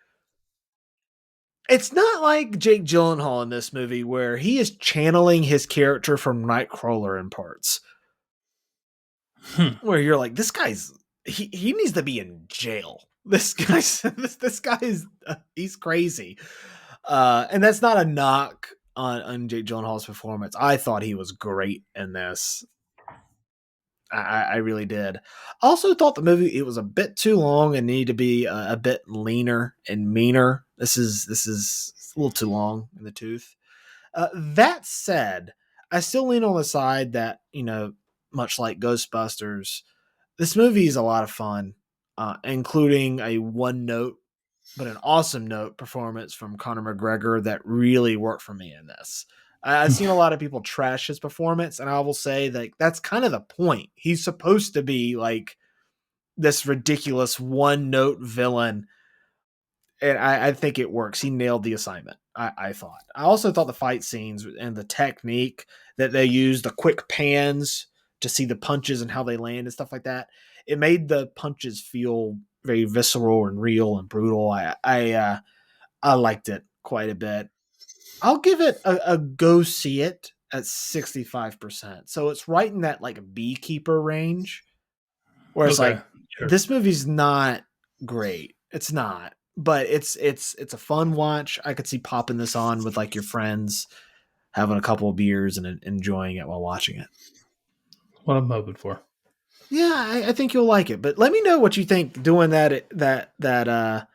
Jake Gyllenhaal in this movie where he is channeling his character from Nightcrawler in parts.
Hmm.
Where you're like, this guy's he needs to be in jail. This guy's this guy is he's crazy. And that's not a knock on Jake Gyllenhaal's performance. I thought he was great in this. I really did. Also thought the movie it was a bit too long and needed to be a bit leaner and meaner. This is a little too long in the tooth. That said, I still lean on the side that much like Ghostbusters, this movie is a lot of fun, including a one note but an awesome note performance from Conor McGregor that really worked for me in this. I've seen a lot of people trash his performance, and I will say that that's kind of the point. He's supposed to be like this ridiculous one note villain, and I think it works. He nailed the assignment. I thought. I also thought the fight scenes and the technique that they used, the quick pans to see the punches and how they land and stuff like that, it made the punches feel very visceral and real and brutal. I liked it quite a bit. I'll give it a go see it at 65%. So it's right in that like beekeeper range where it's
Okay.
like
Sure.
this movie's not great. It's not, but it's a fun watch. I could see popping this on with like your friends, having a couple of beers and enjoying it while watching it.
What I'm hoping for.
Yeah, I think you'll like it. But let me know what you think doing that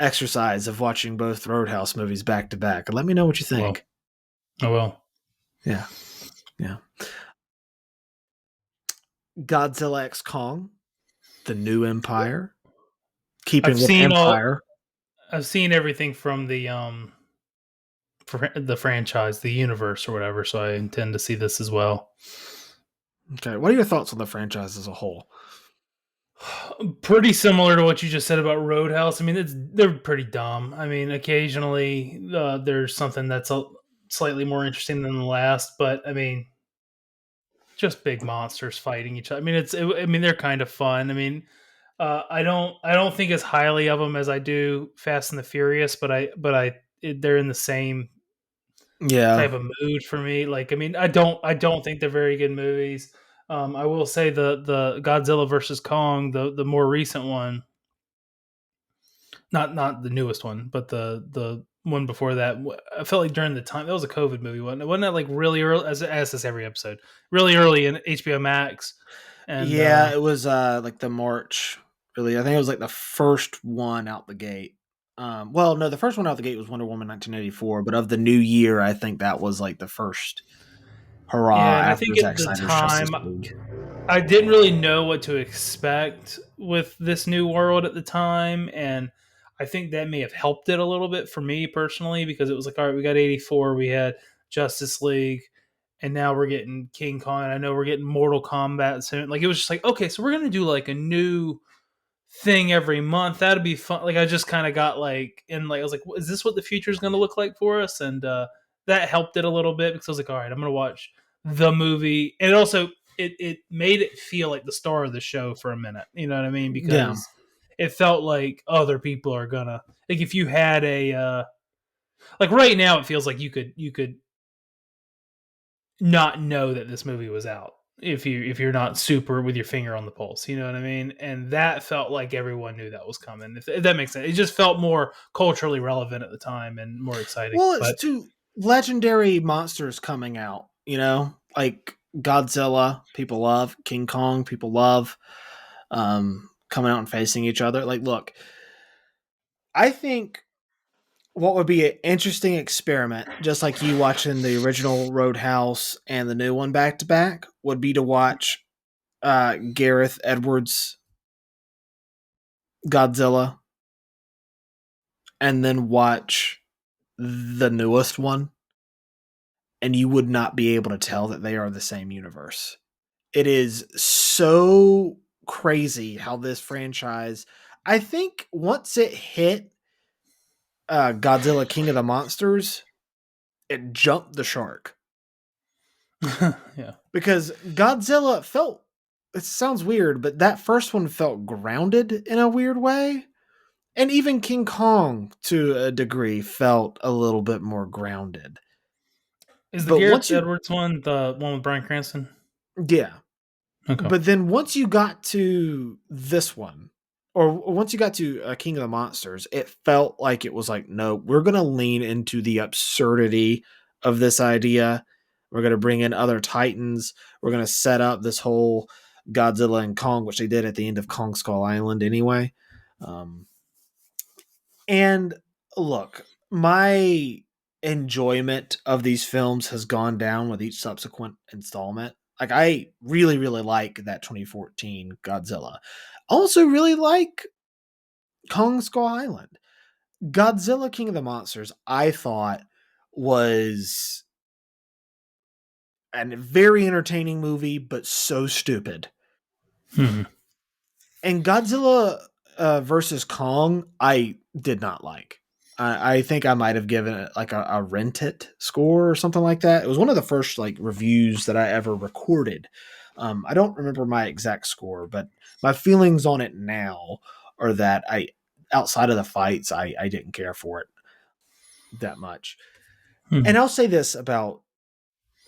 exercise of watching both Roadhouse movies back to back. And let me know what you
Well,
think.
I will.
Yeah, yeah. Godzilla X Kong, The New Empire,
I've
Keeping with
seen all.
Empire.
I've seen everything from the franchise, the universe, or whatever. So I intend to see this as well.
Okay, what are your thoughts on the franchise as a whole?
Pretty similar to what you just said about Roadhouse. I mean, they're pretty dumb. I mean, occasionally there's something that's slightly more interesting than the last, but I mean, just big monsters fighting each other. I mean, I mean, they're kind of fun. I mean, I don't think as highly of them as I do Fast and the Furious, but they're in the same
Yeah,
type of mood for me. Like, I mean, I don't think they're very good movies. I will say the Godzilla versus Kong, the more recent one, not the newest one, but the one before that. I felt like during the time that was a COVID movie, wasn't that like really early? As this every episode, really early in HBO Max, and
yeah, it was like the March. Really, I think it was like the first one out the gate. Well, no, the first one out the gate was Wonder Woman 1984, but of the new year, I think that was like the first hurrah
yeah, and I
after
think
Zack
at the
Snyder's Justice
time
League.
I didn't really know what to expect with this new world at the time, and I think that may have helped it a little bit for me personally because it was like, all right, we got 84, we had Justice League, and now we're getting King Kong. And I know we're getting Mortal Kombat soon. Like it was just like, okay, so we're gonna do like a new thing every month. That'd be fun. Like I just kind of got like, and like I was like, is this what the future is gonna look like for us? And that helped it a little bit because I was like, all right, I'm gonna watch the movie, and it also it made it feel like the star of the show for a minute. You know what I mean?
Yeah.
Because it felt like other people are gonna like if you had a like right now it feels like you could not know that this movie was out if you're not super with your finger on the pulse, you know what I mean? And that felt like everyone knew that was coming. If that makes sense, it just felt more culturally relevant at the time and more exciting.
Well, it's
But
two legendary monsters coming out, like Godzilla, people love, King Kong, people love, coming out and facing each other. Like, look, I think what would be an interesting experiment, just like you watching the original Roadhouse and the new one back to back, would be to watch Gareth Edwards' Godzilla and then watch the newest one, and you would not be able to tell that they are the same universe. It is so crazy how this franchise, I think once it hit Godzilla King of the Monsters, it jumped the shark
yeah,
because Godzilla felt it sounds weird, but that first one felt grounded in a weird way. And even King Kong, to a degree, felt a little bit more grounded.
Is the
But
Gareth
once you,
Edwards one the one with Bryan Cranston?
yeah,
Okay.
but then once you got to this one, or once you got to King of the Monsters, it felt like it was like, no, we're going to lean into the absurdity of this idea. We're going to bring in other Titans. We're going to set up this whole Godzilla and Kong, which they did at the end of Kong Skull Island anyway. Um, and look, my enjoyment of these films has gone down with each subsequent installment. Like, I really, really like that 2014 Godzilla. I also really like Kong Skull Island. Godzilla King of the Monsters, I thought, was a very entertaining movie, but so stupid.
Hmm.
And Godzilla versus Kong, I did not like. I think I might have given it like a rent it score or something like that. It was one of the first like reviews that I ever recorded. I don't remember my exact score, but my feelings on it now are that outside of the fights, I didn't care for it that much.
Hmm.
And I'll say this about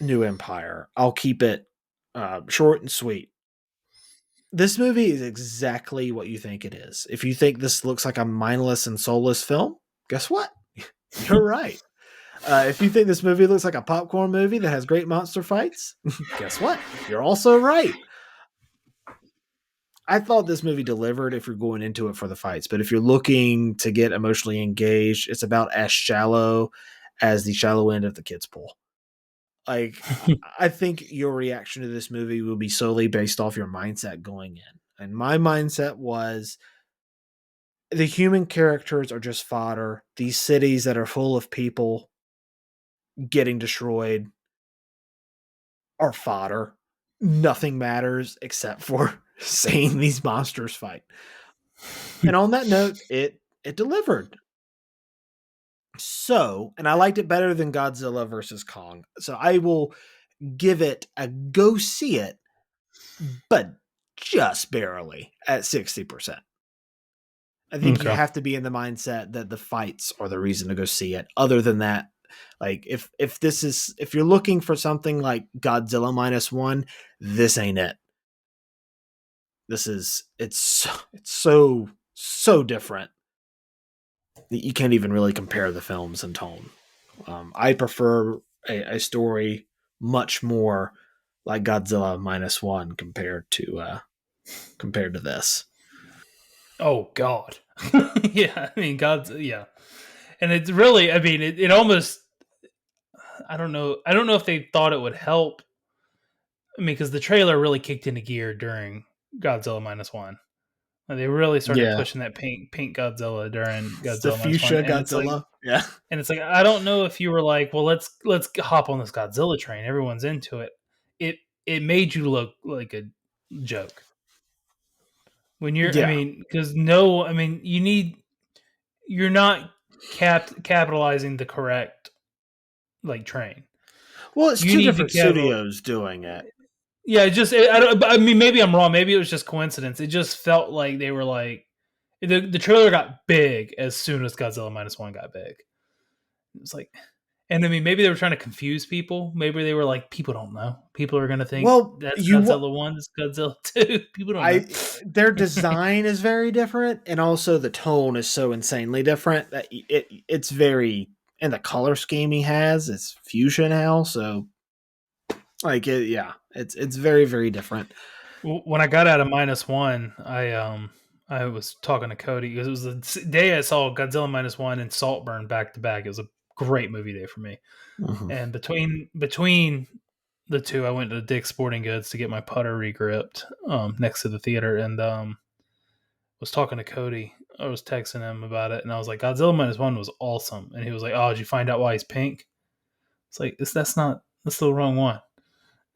New Empire. I'll keep it short and sweet. This movie is exactly what you think it is. If you think this looks like a mindless and soulless film, guess what? You're right. If you think this movie looks like a popcorn movie that has great monster fights, guess what? You're also right. I thought this movie delivered if you're going into it for the fights, but if you're looking to get emotionally engaged, it's about as shallow as the shallow end of the kids' pool. Like, I think your reaction to this movie will be solely based off your mindset going in. And my mindset was the human characters are just fodder. These cities that are full of people getting destroyed are fodder. Nothing matters except for seeing these monsters fight. And on that note, it delivered. So, and I liked it better than Godzilla versus Kong. So I will give it a go see it, but just barely at 60%. I think you
Okay.
have to be in the mindset that the fights are the reason to go see it. Other than that, like if you're looking for something like Godzilla -1, this ain't it. This is it's so different that you can't even really compare the films in tone. I prefer a story much more like Godzilla -1 compared to this.
Oh God. Yeah, I mean God's yeah. And it's really I mean it almost I don't know. I don't know if they thought it would help. I mean, because the trailer really kicked into gear during Godzilla -1. Like, they really started
Yeah,
pushing that pink Godzilla during
it's the
Godzilla -1,
fuchsia Godzilla. Yeah,
and it's like I don't know if you were like, well, let's hop on this Godzilla train. Everyone's into it. It it made you look like a joke when you're. I
yeah.
mean, because no, I mean, you're not capitalizing the correct like train.
Well, it's
You
two
need to
different
capital.
studios doing it.
Yeah, it just I don't. I mean, maybe I'm wrong. Maybe it was just coincidence. It just felt like they were like the trailer got big as soon as Godzilla -1 got big. It was like, and I mean, maybe they were trying to confuse people. Maybe they were like, people don't know. People are gonna think
Well,
that's
you
Godzilla 1, that's Godzilla 2. People don't know.
I their design is very different, and also the tone is so insanely different that it's very, and the color scheme he has is fuchsia now, so like yeah, it's very very different.
When I got out of -1, I was talking to Cody because it was the day I saw Godzilla -1 and Saltburn back to back. It was a great movie day for me.
Mhm.
And between the two, I went to Dick's Sporting Goods to get my putter regripped next to the theater, and was talking to Cody. I was texting him about it, and I was like, Godzilla -1 was awesome, and he was like, "Oh, did you find out why he's pink?" It's like that's the wrong one,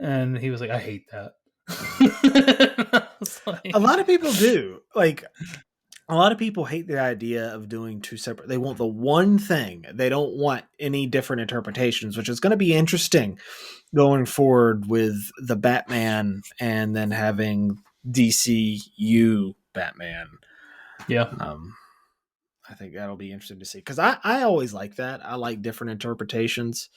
and he was like, "I hate that." I was
A
like,
lot of people do like. a lot of people hate the idea of doing two separate. They want the one thing. They don't want any different interpretations, which is going to be interesting going forward with the Batman and then having DCU Batman.
Yeah.
Um, I think that'll be interesting to see because I always like that. I like different interpretations,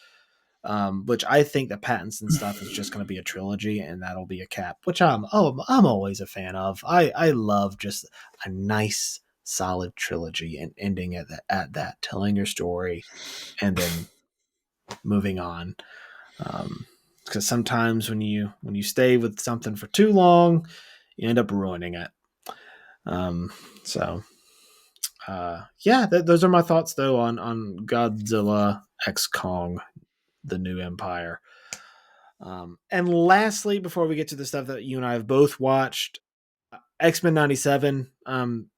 which I think the Pattinson stuff is just going to be a trilogy and that'll be a cap, which I'm always a fan of. I love just a nice solid trilogy and ending at that, telling your story and then moving on. Because sometimes when you stay with something for too long, you end up ruining it. Um, so yeah, those are my thoughts though on Godzilla X Kong, the New Empire. And lastly, before we get to the stuff that you and I have both watched, X-Men '97.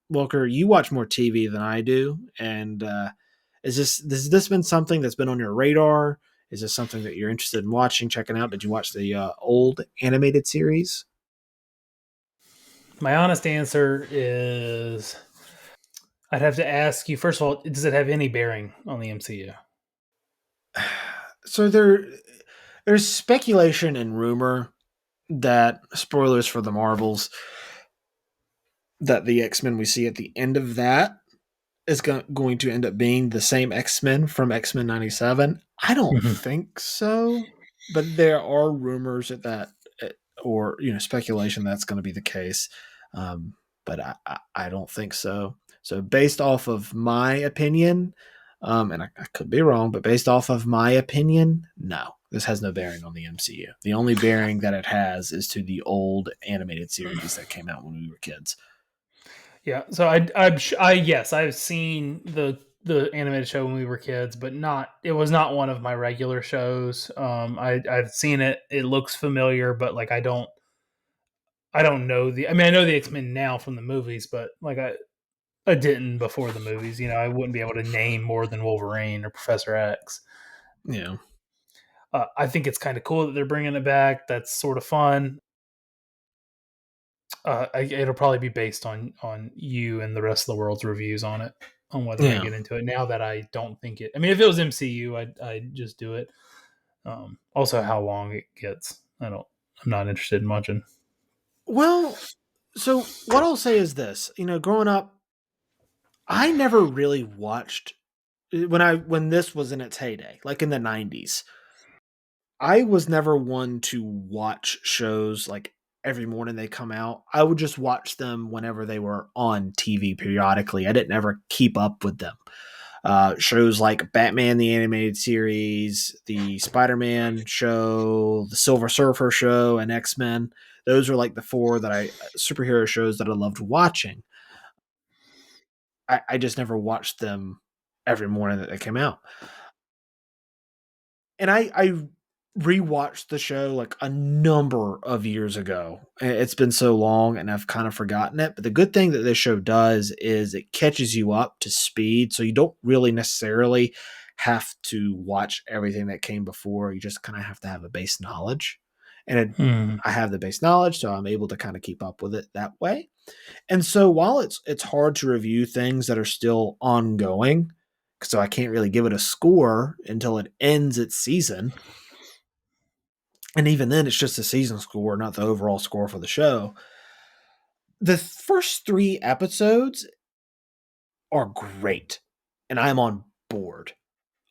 Walker, you watch more TV than I do, and has this been something that's been on your radar? Is this something that you're interested in watching, checking out? Did you watch the old animated series?
My honest answer is I'd have to ask you first of all, does it have any bearing on the MCU?
So there's speculation and rumor that, spoilers for the Marvels, that the X-Men we see at the end of that is going to end up being the same X-Men from X-Men '97. I don't
Mhm.
think so, but there are rumors or speculation that's going to be the case. Um, but I don't think so. So based off of my opinion, and I could be wrong, but based off of my opinion, no, this has no bearing on the MCU. The only bearing that it has is to the old animated series that came out when we were kids.
Yeah. So yes, I've seen the animated show when we were kids, but not it was not one of my regular shows. I've seen it. It looks familiar, but like I don't know I mean I know the X-Men now from the movies, but like I didn't before the movies. You know, I wouldn't be able to name more than Wolverine or Professor X.
Yeah,
I think it's kind of cool that they're bringing it back. That's sort of fun. It'll probably be based on you and the rest of the world's reviews on it, on whether I
yeah.
get into it. Now that I don't think it, I mean, if it was MCU, I'd just do it. Also, how long it gets, I'm not interested in watching.
Well, so what I'll say is this: growing up, I never really watched when this was in its heyday, like in the '90s. I was never one to watch shows like every morning they come out. I would just watch them whenever they were on TV periodically. I didn't ever keep up with them. Shows like Batman the Animated Series, the Spider-Man show, the Silver Surfer show, and X-Men. Those are like the four that I superhero shows that I loved watching. I just never watched them every morning that they came out. And I rewatched the show like a number of years ago. It's been so long and I've kind of forgotten it. But the good thing that this show does is it catches you up to speed. So you don't really necessarily have to watch everything that came before. You just kind of have to have a base knowledge.
Hmm.
I have the base knowledge, so I'm able to kind of keep up with it that way. And so while it's hard to review things that are still ongoing, so I can't really give it a score until it ends its season, and even then it's just a season score, not the overall score for the show. The first 3 episodes are great, and I'm on board.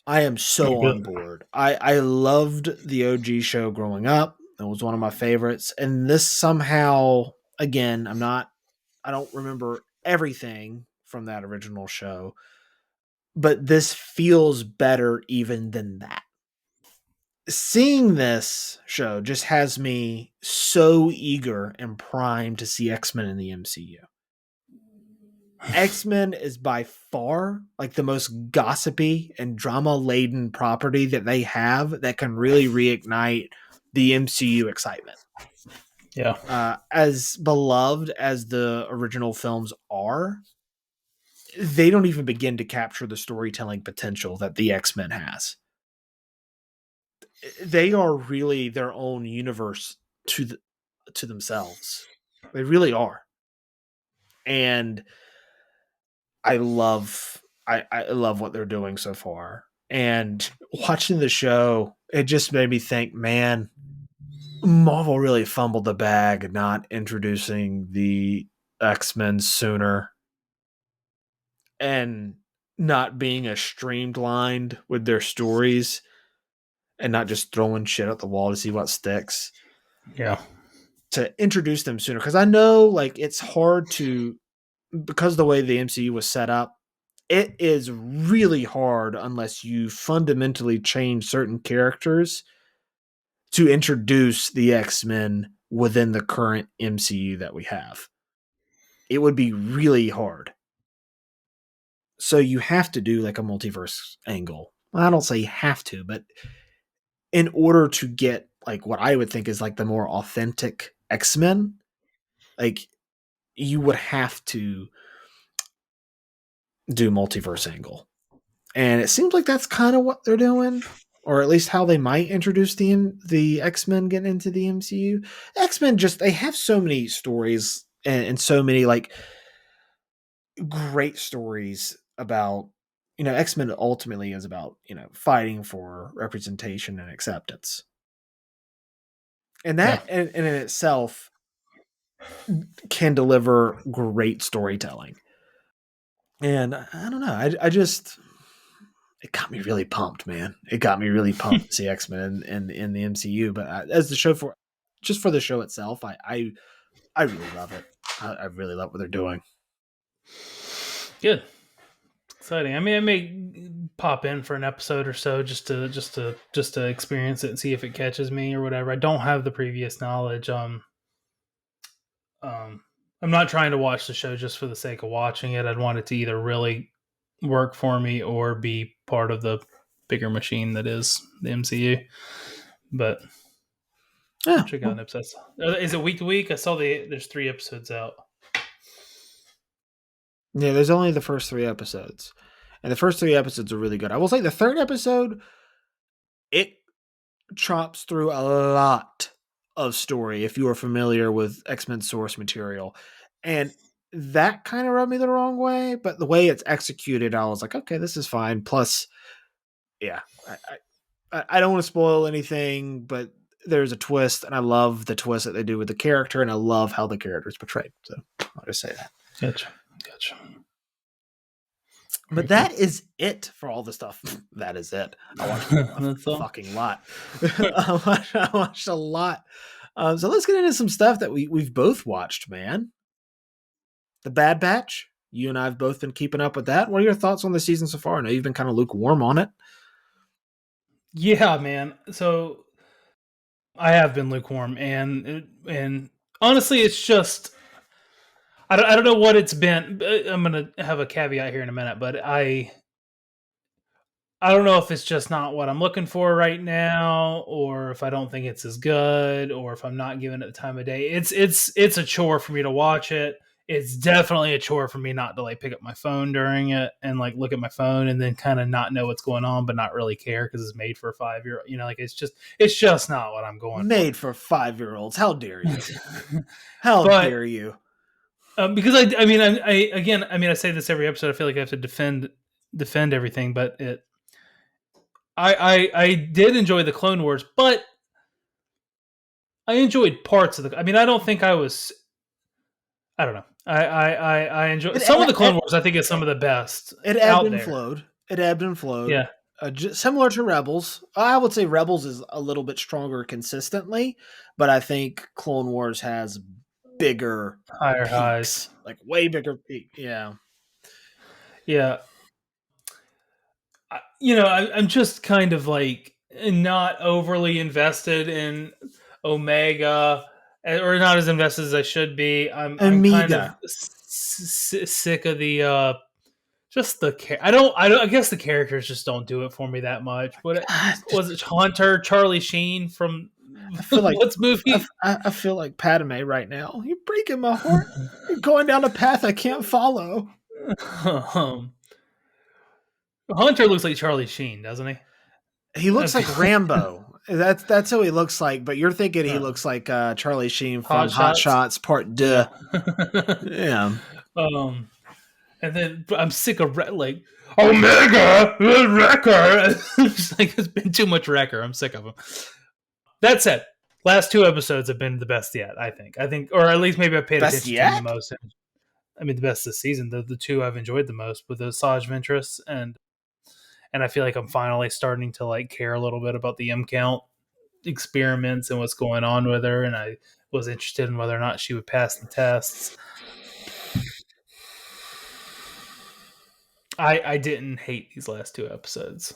I am
Oh,
so
good.
on board. I loved the OG show growing up. It was one of my favorites, and this somehow, again, I don't remember everything from that original show, but this feels better even than that. Seeing this show just has me so eager and primed to see X-Men in the MCU. X-Men is by far like the most gossipy and drama laden property that they have that can really reignite the MCU excitement.
Yeah.
As beloved as the original films are, they don't even begin to capture the storytelling potential that the X-Men has. They are really their own universe to themselves. They really are. And I love what they're doing so far. And watching the show, it just made me think, man, Marvel really fumbled the bag not introducing the X-Men sooner and not being as streamlined with their stories and not just throwing shit at the wall to see what sticks.
Yeah.
To introduce them sooner, because I know like it's hard to, because the way the MCU was set up, it is really hard unless you fundamentally change certain characters to introduce the X-Men within the current MCU that we have. It would be really hard. So you have to do like a multiverse angle. Well, I don't say you have to, but in order to get like what I would think is like the more authentic X-Men, like you would have to do multiverse angle. And it seems like that's kind of what they're doing, or at least how they might introduce the X-Men getting into the MCU. X-Men just they have so many stories and so many like great stories about, you know, X-Men ultimately is about, you know, fighting for representation and acceptance. And
Yeah.
that in itself can deliver great storytelling. And I don't know, I just it got me really pumped, man. It got me really pumped to see X Men in the MCU. But as the show for just for the show itself, I really love it. I really love what they're doing.
Good. Exciting. I mean, I may pop in for an episode or so just to experience it and see if it catches me or whatever. I don't have the previous knowledge. I'm not trying to watch the show just for the sake of watching it. I'd want it to either really work for me or be part of the bigger machine that is the MCU. But
Yeah,
check out an episode. Is it week to week? I saw there's 3 episodes out.
yeah. There's only the first 3 episodes, and the first 3 episodes are really good. I will say the third episode, it chops through a lot of story if you are familiar with X-Men source material. And that kind of rubbed me the wrong way, but the way it's executed, I was like, okay, this is fine. Plus, yeah, I don't want to spoil anything, but there's a twist, and I love the twist that they do with the character, and I love how the character is portrayed. So I'll just say that.
Gotcha.
But that is it for all the stuff. That is it. I watched a fucking lot. I watched a lot. So let's get into some stuff that we've both watched, man. The Bad Batch. You and I have both been keeping up with that. What are your thoughts on the season so far? I know you've been kind of lukewarm on it.
Yeah, man. So I have been lukewarm, and honestly, it's just I don't know what it's been. I'm gonna have a caveat here in a minute, but I don't know if it's just not what I'm looking for right now, or if I don't think it's as good, or if I'm not giving it the time of day. It's a chore for me to watch it. It's definitely a chore for me not to like pick up my phone during it and like look at my phone and then kind of not know what's going on, but not really care because it's made for a 5-year. You know, like it's just not what I'm going
Made for 5-year-olds. How dare you? How
But
dare you?
because I mean, again, I mean, I say this every episode. I feel like I have to defend everything, but I did enjoy the Clone Wars, but I enjoyed parts of the. I mean, I don't think I was. I don't know. I enjoy some of the Clone Wars. I think is some of the best
It ebbed
out
and
there.
flowed. It ebbed and flowed.
Yeah.
Similar to Rebels. I would say Rebels is a little bit stronger consistently, but I think Clone Wars has bigger
Higher
peaks,
highs.
like way bigger peak. Yeah.
Yeah. You know, I'm just kind of like not overly invested in Omega, or not as invested as I should be. I'm kind of
Amiga.
sick of the just the I guess the characters just don't do it for me that much. But was it Hunter, Charlie Sheen from
I feel like
what's movie?
I feel like Padme right now. You're breaking my heart. You're going down a path I can't follow.
Hunter looks like Charlie Sheen, doesn't he?
He looks like Rambo. That's who he looks like. But you're thinking he looks like Charlie Sheen from Hot Shots Part 2.
Yeah.
Yeah.
And then I'm sick of like Omega Wrecker. It's been too much Wrecker. I'm sick of him. That said, last two episodes have been the best yet. I think, or at least maybe I paid
Best
attention to them the
yet?
most. I mean, the best this season. The two I've enjoyed the most with the Saj Ventress, and I feel like I'm finally starting to like care a little bit about the M count experiments and what's going on with her. And I was interested in whether or not she would pass the tests. I didn't hate these last two episodes.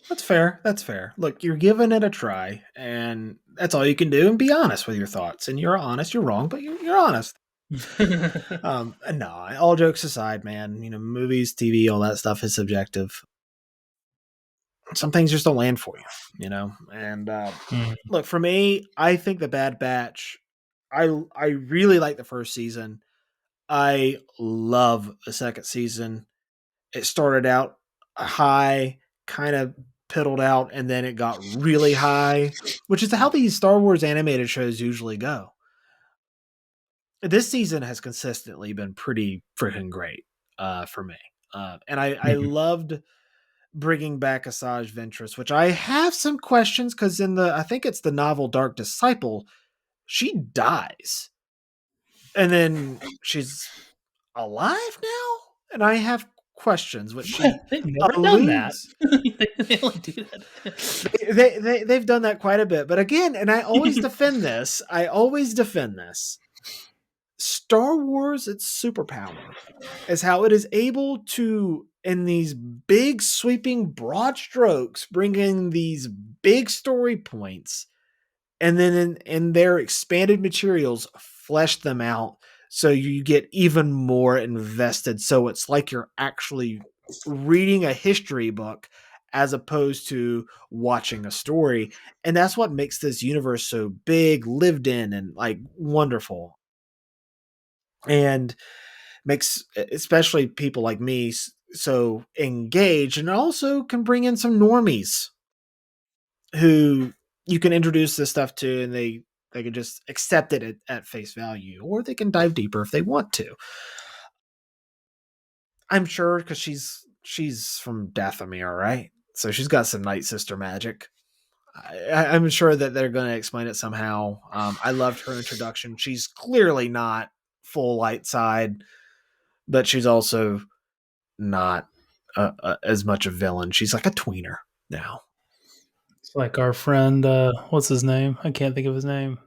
That's fair. That's fair. Look, you're giving it a try, and that's all you can do. And be honest with your thoughts. And you're honest. You're wrong, but you're honest. No, all jokes aside, man. Movies, TV, all that stuff is subjective. Some things just don't land for you. And look, for me, I think the Bad Batch. I really like the first season. I love the second season. It started out high, kind of piddled out, and then it got really high, which is how these Star Wars animated shows usually go. This season has consistently been pretty freaking great for me. And I loved bringing back Asajj Ventress, which I have some questions because I think it's the novel Dark Disciple, she dies. And then she's alive now? And I have questions, which she
They've never done that.
alludes.
They only do that.
They've done that quite a bit. But again, and I always defend this, Star Wars, its superpower is how it is able to, in these big sweeping broad strokes, bring in these big story points, and then in their expanded materials, flesh them out so you get even more invested. So it's like you're actually reading a history book as opposed to watching a story. And that's what makes this universe so big, lived in, and like wonderful. And makes especially people like me so engaged, and also can bring in some normies who you can introduce this stuff to, and they can just accept it at face value, or they can dive deeper if they want to. I'm sure because she's from Dathomir, right? So she's got some Night Sister magic. I'm sure that they're going to explain it somehow. I loved her introduction. She's clearly not full light side, but she's also not as much a villain. She's like a tweener now.
It's like our friend, what's his name? I can't think of his name.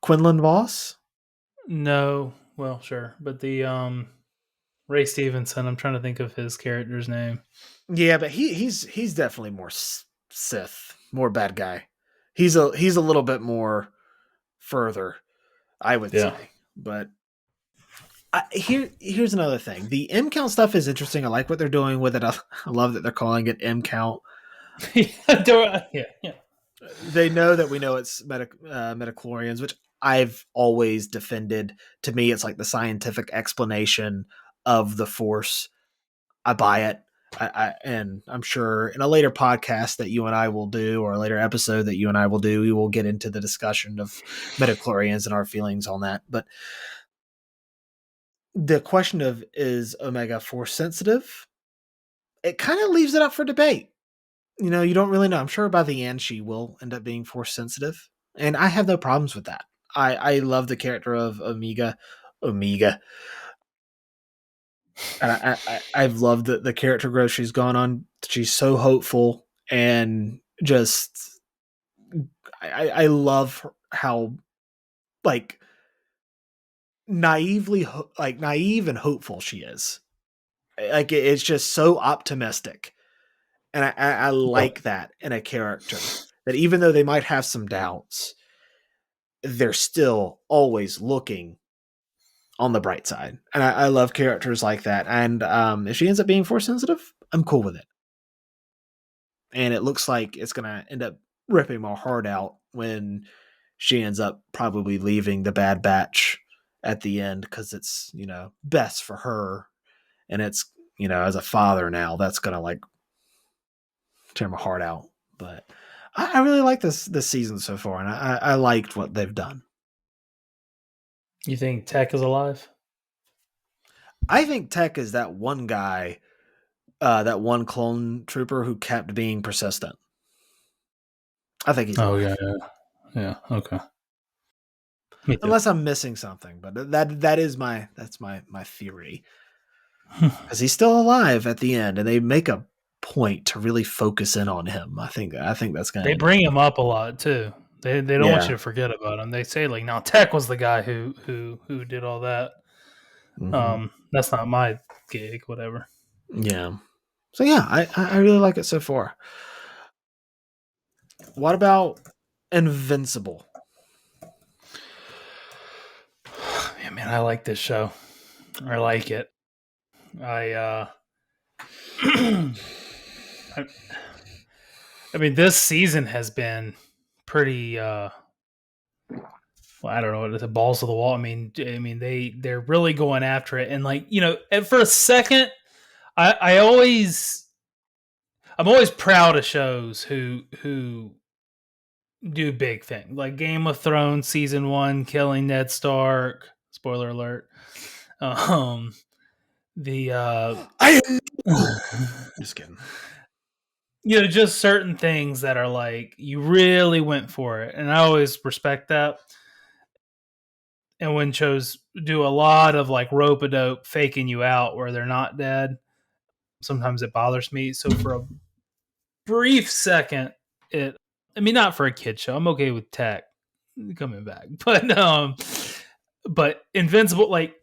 Quinlan Voss?
No, well, sure, but the Ray Stevenson. I'm trying to think of his character's name.
Yeah, but he's definitely more Sith, more bad guy. He's a little bit more further, I would say. But here's another thing. The M count stuff is interesting. I like what they're doing with it. I love that they're calling it M count.
Yeah.
They know that we know it's metachlorians, which I've always defended. To me, it's like the scientific explanation of the Force. I buy it. And I'm sure in a later podcast that you and I will do, or a later episode that you and I will do, we will get into the discussion of metachlorians and our feelings on that. But the question of, is Omega Force sensitive? It kind of leaves it up for debate. You don't really know. I'm sure by the end she will end up being Force sensitive, and I have no problems with that. I love the character of Omega, and I've loved the character growth she's gone on. She's so hopeful, and just I love how like naive and hopeful she is. Like it's just so optimistic, and I like that in a character, that even though they might have some doubts, they're still always looking on the bright side. And I love characters like that. And if she ends up being Force sensitive, I'm cool with it. And it looks like it's going to end up ripping my heart out when she ends up probably leaving the Bad Batch at the end, because it's, best for her. And it's, as a father now, that's going to like tear my heart out. But I really like this season so far, and I liked what they've done.
You think Tech is alive?
I think Tech is that one guy, that one clone trooper who kept being persistent. I think he's
Oh yeah,
alive.
yeah, yeah. Okay, me too.
Unless I'm missing something, but that's my theory. Because he's still alive at the end, and they make a point to really focus in on him. I think that's going to
They
end up
bring
being
him up a lot too. They don't want
yeah.
you to forget about him. They say like now Tech was the guy who did all that.
Hmm.
That's not my gig. Whatever.
Yeah. So yeah, I really like it so far. What about Invincible?
Yeah, man, I like this show. I like it. I I, I mean, this season has been pretty. Well, I don't know what the balls to the wall. I mean, they're really going after it, and like for a second, I always I'm always proud of shows who do big things like Game of Thrones season 1, killing Ned Stark. Spoiler alert. Um, the
I just kidding.
just certain things that are like you really went for it, and I always respect that. And when shows do a lot of like rope a dope faking you out where they're not dead, sometimes it bothers me. So for a brief second, not for a kid show. I'm okay with Tech coming back, but Invincible, like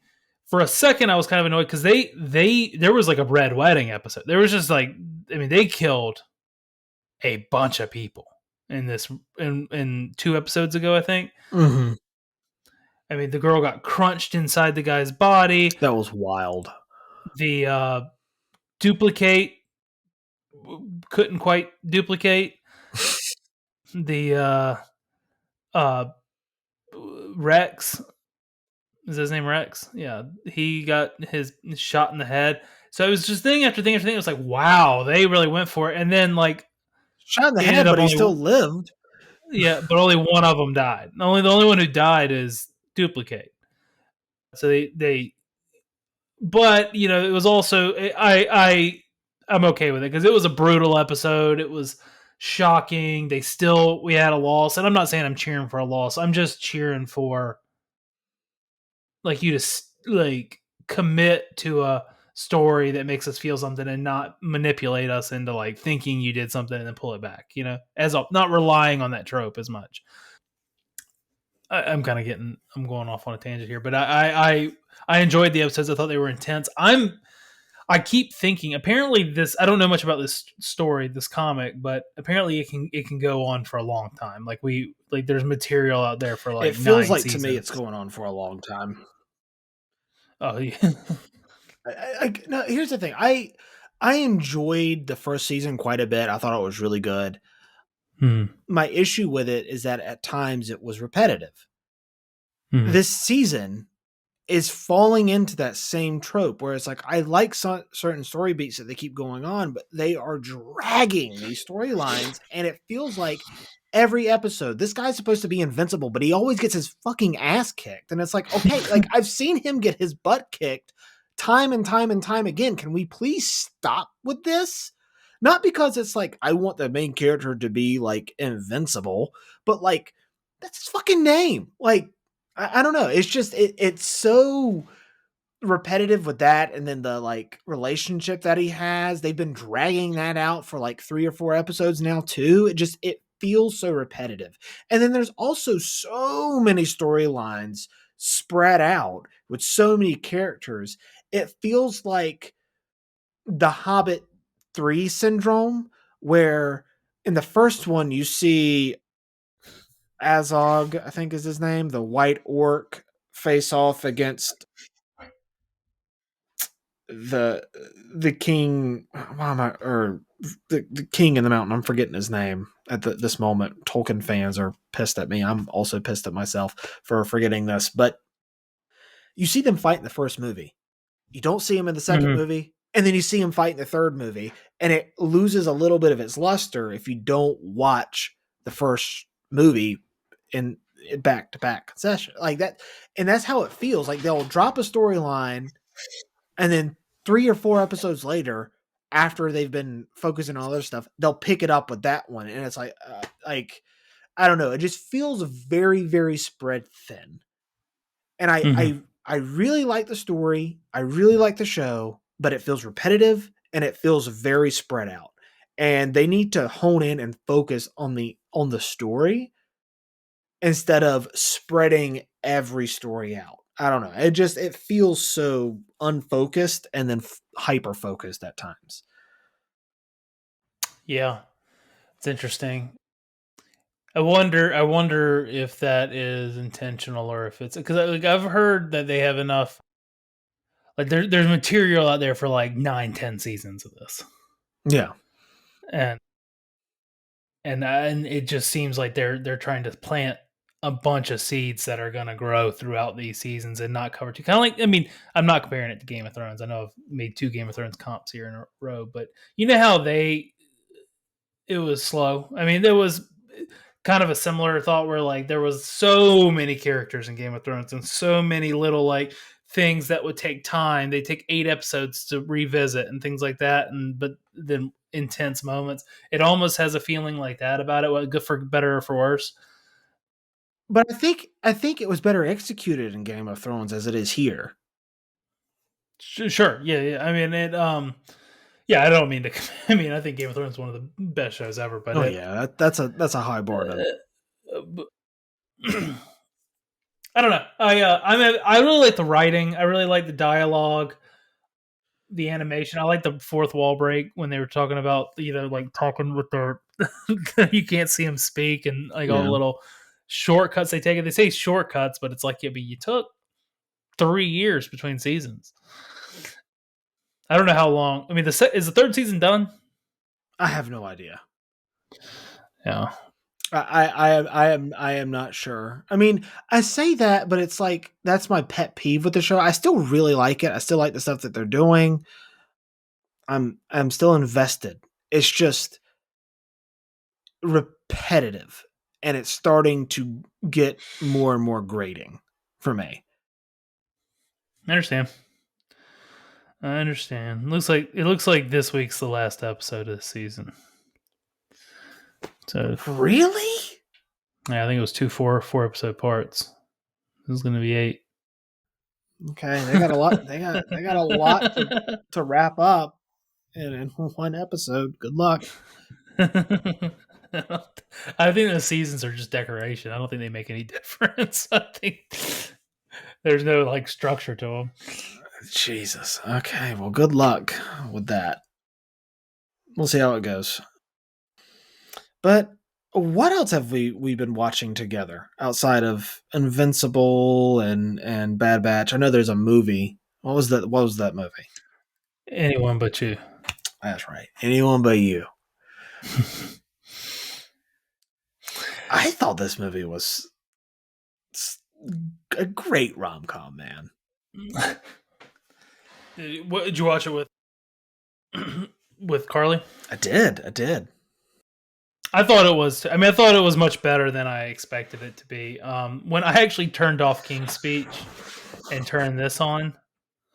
for a second, I was kind of annoyed because there was like a red wedding episode. There was just like, they killed a bunch of people in this in 2 episodes ago, I think.
Hmm.
The girl got crunched inside the guy's body.
That was wild.
The duplicate couldn't quite duplicate. The uh, Rex, is his name Rex? Yeah, he got his shot in the head. So it was just thing after thing after thing. It was like, wow, they really went for it. And then like
Shot in the
it ended
head,
up
but he
only
still lived.
yeah, but only one of them died. The only one who died is duplicate. So they but it was also I'm okay with it because it was a brutal episode. It was shocking. We had a loss, and I'm not saying I'm cheering for a loss. I'm just cheering for like you to like commit to a story that makes us feel something and not manipulate us into like thinking you did something and then pull it back. As not relying on that trope as much. I'm kind of I'm going off on a tangent here, but I enjoyed the episodes. I thought they were intense. I keep thinking. Apparently, I don't know much about this story, this comic, but apparently it can go on for a long time. There's material out there for
It
like
feels
nine
like to me it's
seasons.
going on for a long time.
Oh yeah.
No, here's the thing. I enjoyed the first season quite a bit. I thought it was really good.
Hmm.
My issue with it is that at times it was repetitive.
Hmm.
This season is falling into that same trope where it's like I like certain story beats that they keep going on, but they are dragging these storylines, and it feels like every episode this guy's supposed to be invincible, but he always gets his fucking ass kicked, and it's like, okay, like I've seen him get his butt kicked time and time and time again. Can we please stop with this? Not because it's like I want the main character to be like invincible, but like that's his fucking name. Like I don't know. It's just it's so repetitive with that, and then the like relationship that he has. They've been dragging that out for like 3 or 4 episodes now too. It feels so repetitive. And then there's also so many storylines spread out with so many characters. It feels like the Hobbit 3 syndrome, where in the first one you see Azog, I think is his name, the white orc, face off against the the king. Why am I or the king in the mountain? I'm forgetting his name at this moment. Tolkien fans are pissed at me. I'm also pissed at myself for forgetting this. But you see them fight in the first movie. You don't see him in the second
Hmm.
movie, and then you see him fight in the third movie, and it loses a little bit of its luster if you don't watch the first movie in back to back session like that. And that's how it feels. Like they'll drop a storyline and then 3 or 4 episodes later, after they've been focusing on other stuff, they'll pick it up with that one, and it's like I don't know, it just feels very, very spread thin. And
Mm-hmm.
I really like the story, I really like the show, but it feels repetitive and it feels very spread out. And they need to hone in and focus on the story instead of spreading every story out. I don't know. It feels so unfocused and then hyper focused at times.
Yeah, it's interesting. I wonder if that is intentional or if it's because like I've heard that they have enough. Like there's material out there for like 9, 10 seasons of this,
Yeah.
and and it just seems like they're trying to plant a bunch of seeds that are going to grow throughout these seasons and not cover too. Kind of like, I mean, I'm not comparing it to Game of Thrones. I know I've made 2 Game of Thrones comps here in a row, but you know how it was slow. I mean, there was kind of a similar thought where like there was so many characters in Game of Thrones and so many little like things that would take time. They take 8 episodes to revisit and things like that, and but then intense moments. It almost has a feeling like that about it, good for better or for worse.
But I think it was better executed in Game of Thrones as it is here.
Sure, yeah, yeah. I mean, yeah. I don't mean to. I mean, I think Game of Thrones is one of the best shows ever, but
Oh
it.
yeah, that's a high bar to.
I don't know. I really like the writing. I really like the dialogue, the animation. I like the fourth wall break when they were talking about like talking with their you can't see them speak and like all the
Yeah.
little shortcuts they take. They say shortcuts, but it's like yeah, but you took 3 years between seasons. I don't know how long. I mean, is the third season done?
I have no idea.
Yeah.
I am not sure. I mean, I say that, but it's like that's my pet peeve with the show. I still really like it. I still like the stuff that they're doing. I'm still invested. It's just repetitive, and it's starting to get more and more grating for me.
I understand. I understand. It looks like this week's the last episode of the season. So
Really?
yeah, I think it was 4 episode parts. This is going to be 8.
Okay, they got a lot. They got a lot to wrap up in one episode. Good luck.
I think the seasons are just decoration. I don't think they make any difference. I think there's no like structure to them.
Jesus. Okay. Well, good luck with that. We'll see how it goes. But what else have we been watching together outside of Invincible and Bad Batch? I know there's a movie. What was that movie?
Anyone but you.
That's right. Anyone but you. I thought this movie was a great rom com, man.
Did you watch it with with Carly?
I did. I did.
I thought it was. I mean, I thought it was much better than I expected it to be. When I actually turned off King's Speech and turned this on,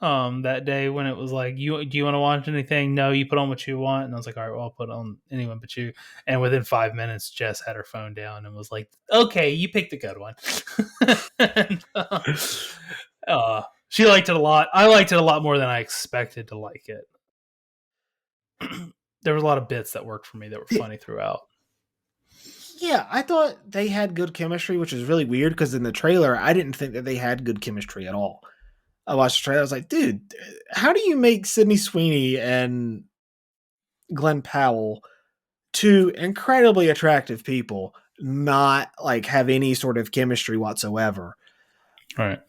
that day when it was like, do you want to watch anything? No, you put on what you want, and I was like, all right, well, I'll put on anyone but you. And within 5 minutes, Jess had her phone down and was like, okay, you picked a good one. and, she liked it a lot. I liked it a lot more than I expected to like it. There was a lot of bits that worked for me that were funny throughout.
Yeah, I thought they had good chemistry, which is really weird because in the trailer, I didn't think that they had good chemistry at all. I watched the trailer, I was like, dude, how do you make Sydney Sweeney and Glenn Powell two incredibly attractive people not like have any sort of chemistry whatsoever?
All right.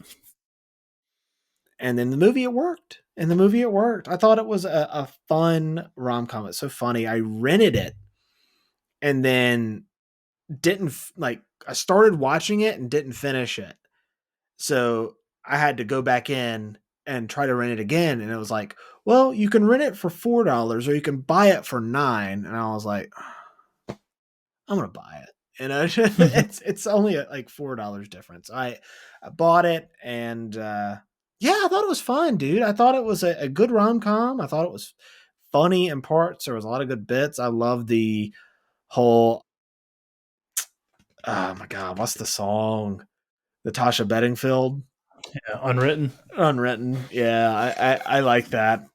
And in the movie, it worked. In the movie, it worked. I thought it was a fun rom com. It's so funny. I rented it and then didn't like. I started watching it and didn't finish it, so I had to go back in and try to rent it again. And it was like, well, you can rent it for $4 or you can buy it for $9. And I was like, I'm gonna buy it. You know, it's only like $4 difference. I bought it and Yeah, I thought it was fun, dude. I thought it was a good rom com. I thought it was funny in parts. There was a lot of good bits. I love the whole. Oh my god, what's the song? The Tasha Bedingfield,
Yeah, Unwritten.
Unwritten. Yeah, I like that.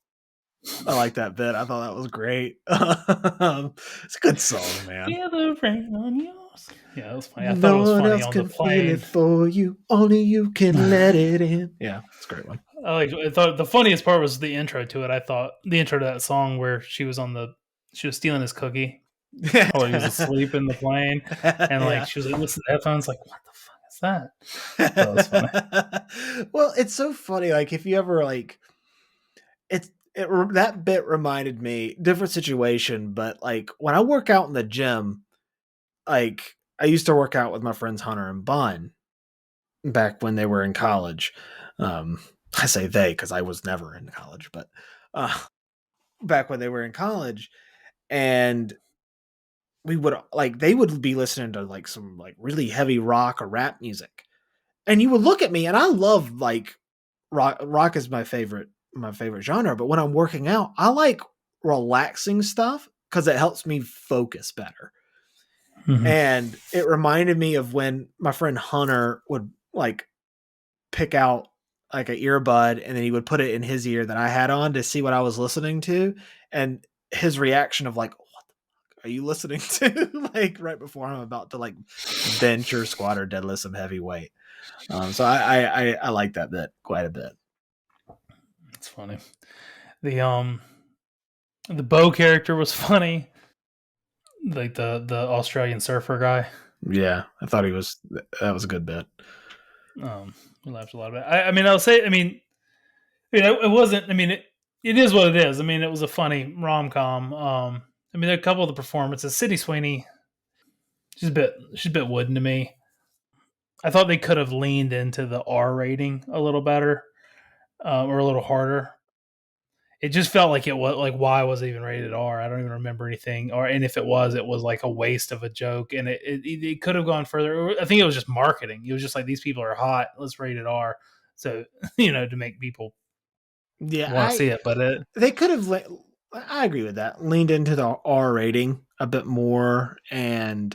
I like that bit. I thought that was great. It's a good song, man.
Feel the rain on yours. Yeah, that was funny. I thought it
No
was
one
funny
else
on the
can feel it
plane.
for you. Only you can let it in. Yeah, it's a great one.
I thought the funniest part was the intro to it. I thought the intro to that song where she was stealing his cookie while he was asleep in the plane, and like
Yeah.
she was like listening to headphones, like what the fuck is that? That was funny.
Well, it's so funny. Like if you ever like, that bit reminded me different situation, but like when I work out in the gym, like I used to work out with my friends Hunter and Bun back when they were in college. I say they because I was never in college, but uh, back when they were in college, and we would like they would be listening to like some like really heavy rock or rap music, and you would look at me, and I love like rock. Rock is my favorite genre, but when I'm working out, I like relaxing stuff because it helps me focus better.
Mm-hmm.
And it reminded me of when my friend Hunter would like pick out like an earbud and then he would put it in his ear that I had on to see what I was listening to. And his reaction of like, what the fuck are you listening to? Like right before I'm about to like bench or squat or deadlift some heavy weight. So I like that bit quite a bit.
It's funny. The um the Bo character was funny, like the Australian surfer guy.
Yeah, I thought that was a good bit.
We laughed a lot about. I mean, I'll say. I mean, it wasn't. I mean, it is what it is. I mean, it was a funny rom com. I mean, there are a couple of the performances. Sydney Sweeney, she's a bit wooden to me. I thought they could have leaned into the R rating a little better, or a little harder. It just felt like it was like why was it even rated R? I don't even remember anything. Or and if it was like a waste of a joke, and it could have gone further. I think it was just marketing. It was just like these people are hot. Let's rate it R. So to make people
Yeah,
want to see it. But it
they could have. I agree with that. Leaned into the R rating a bit more and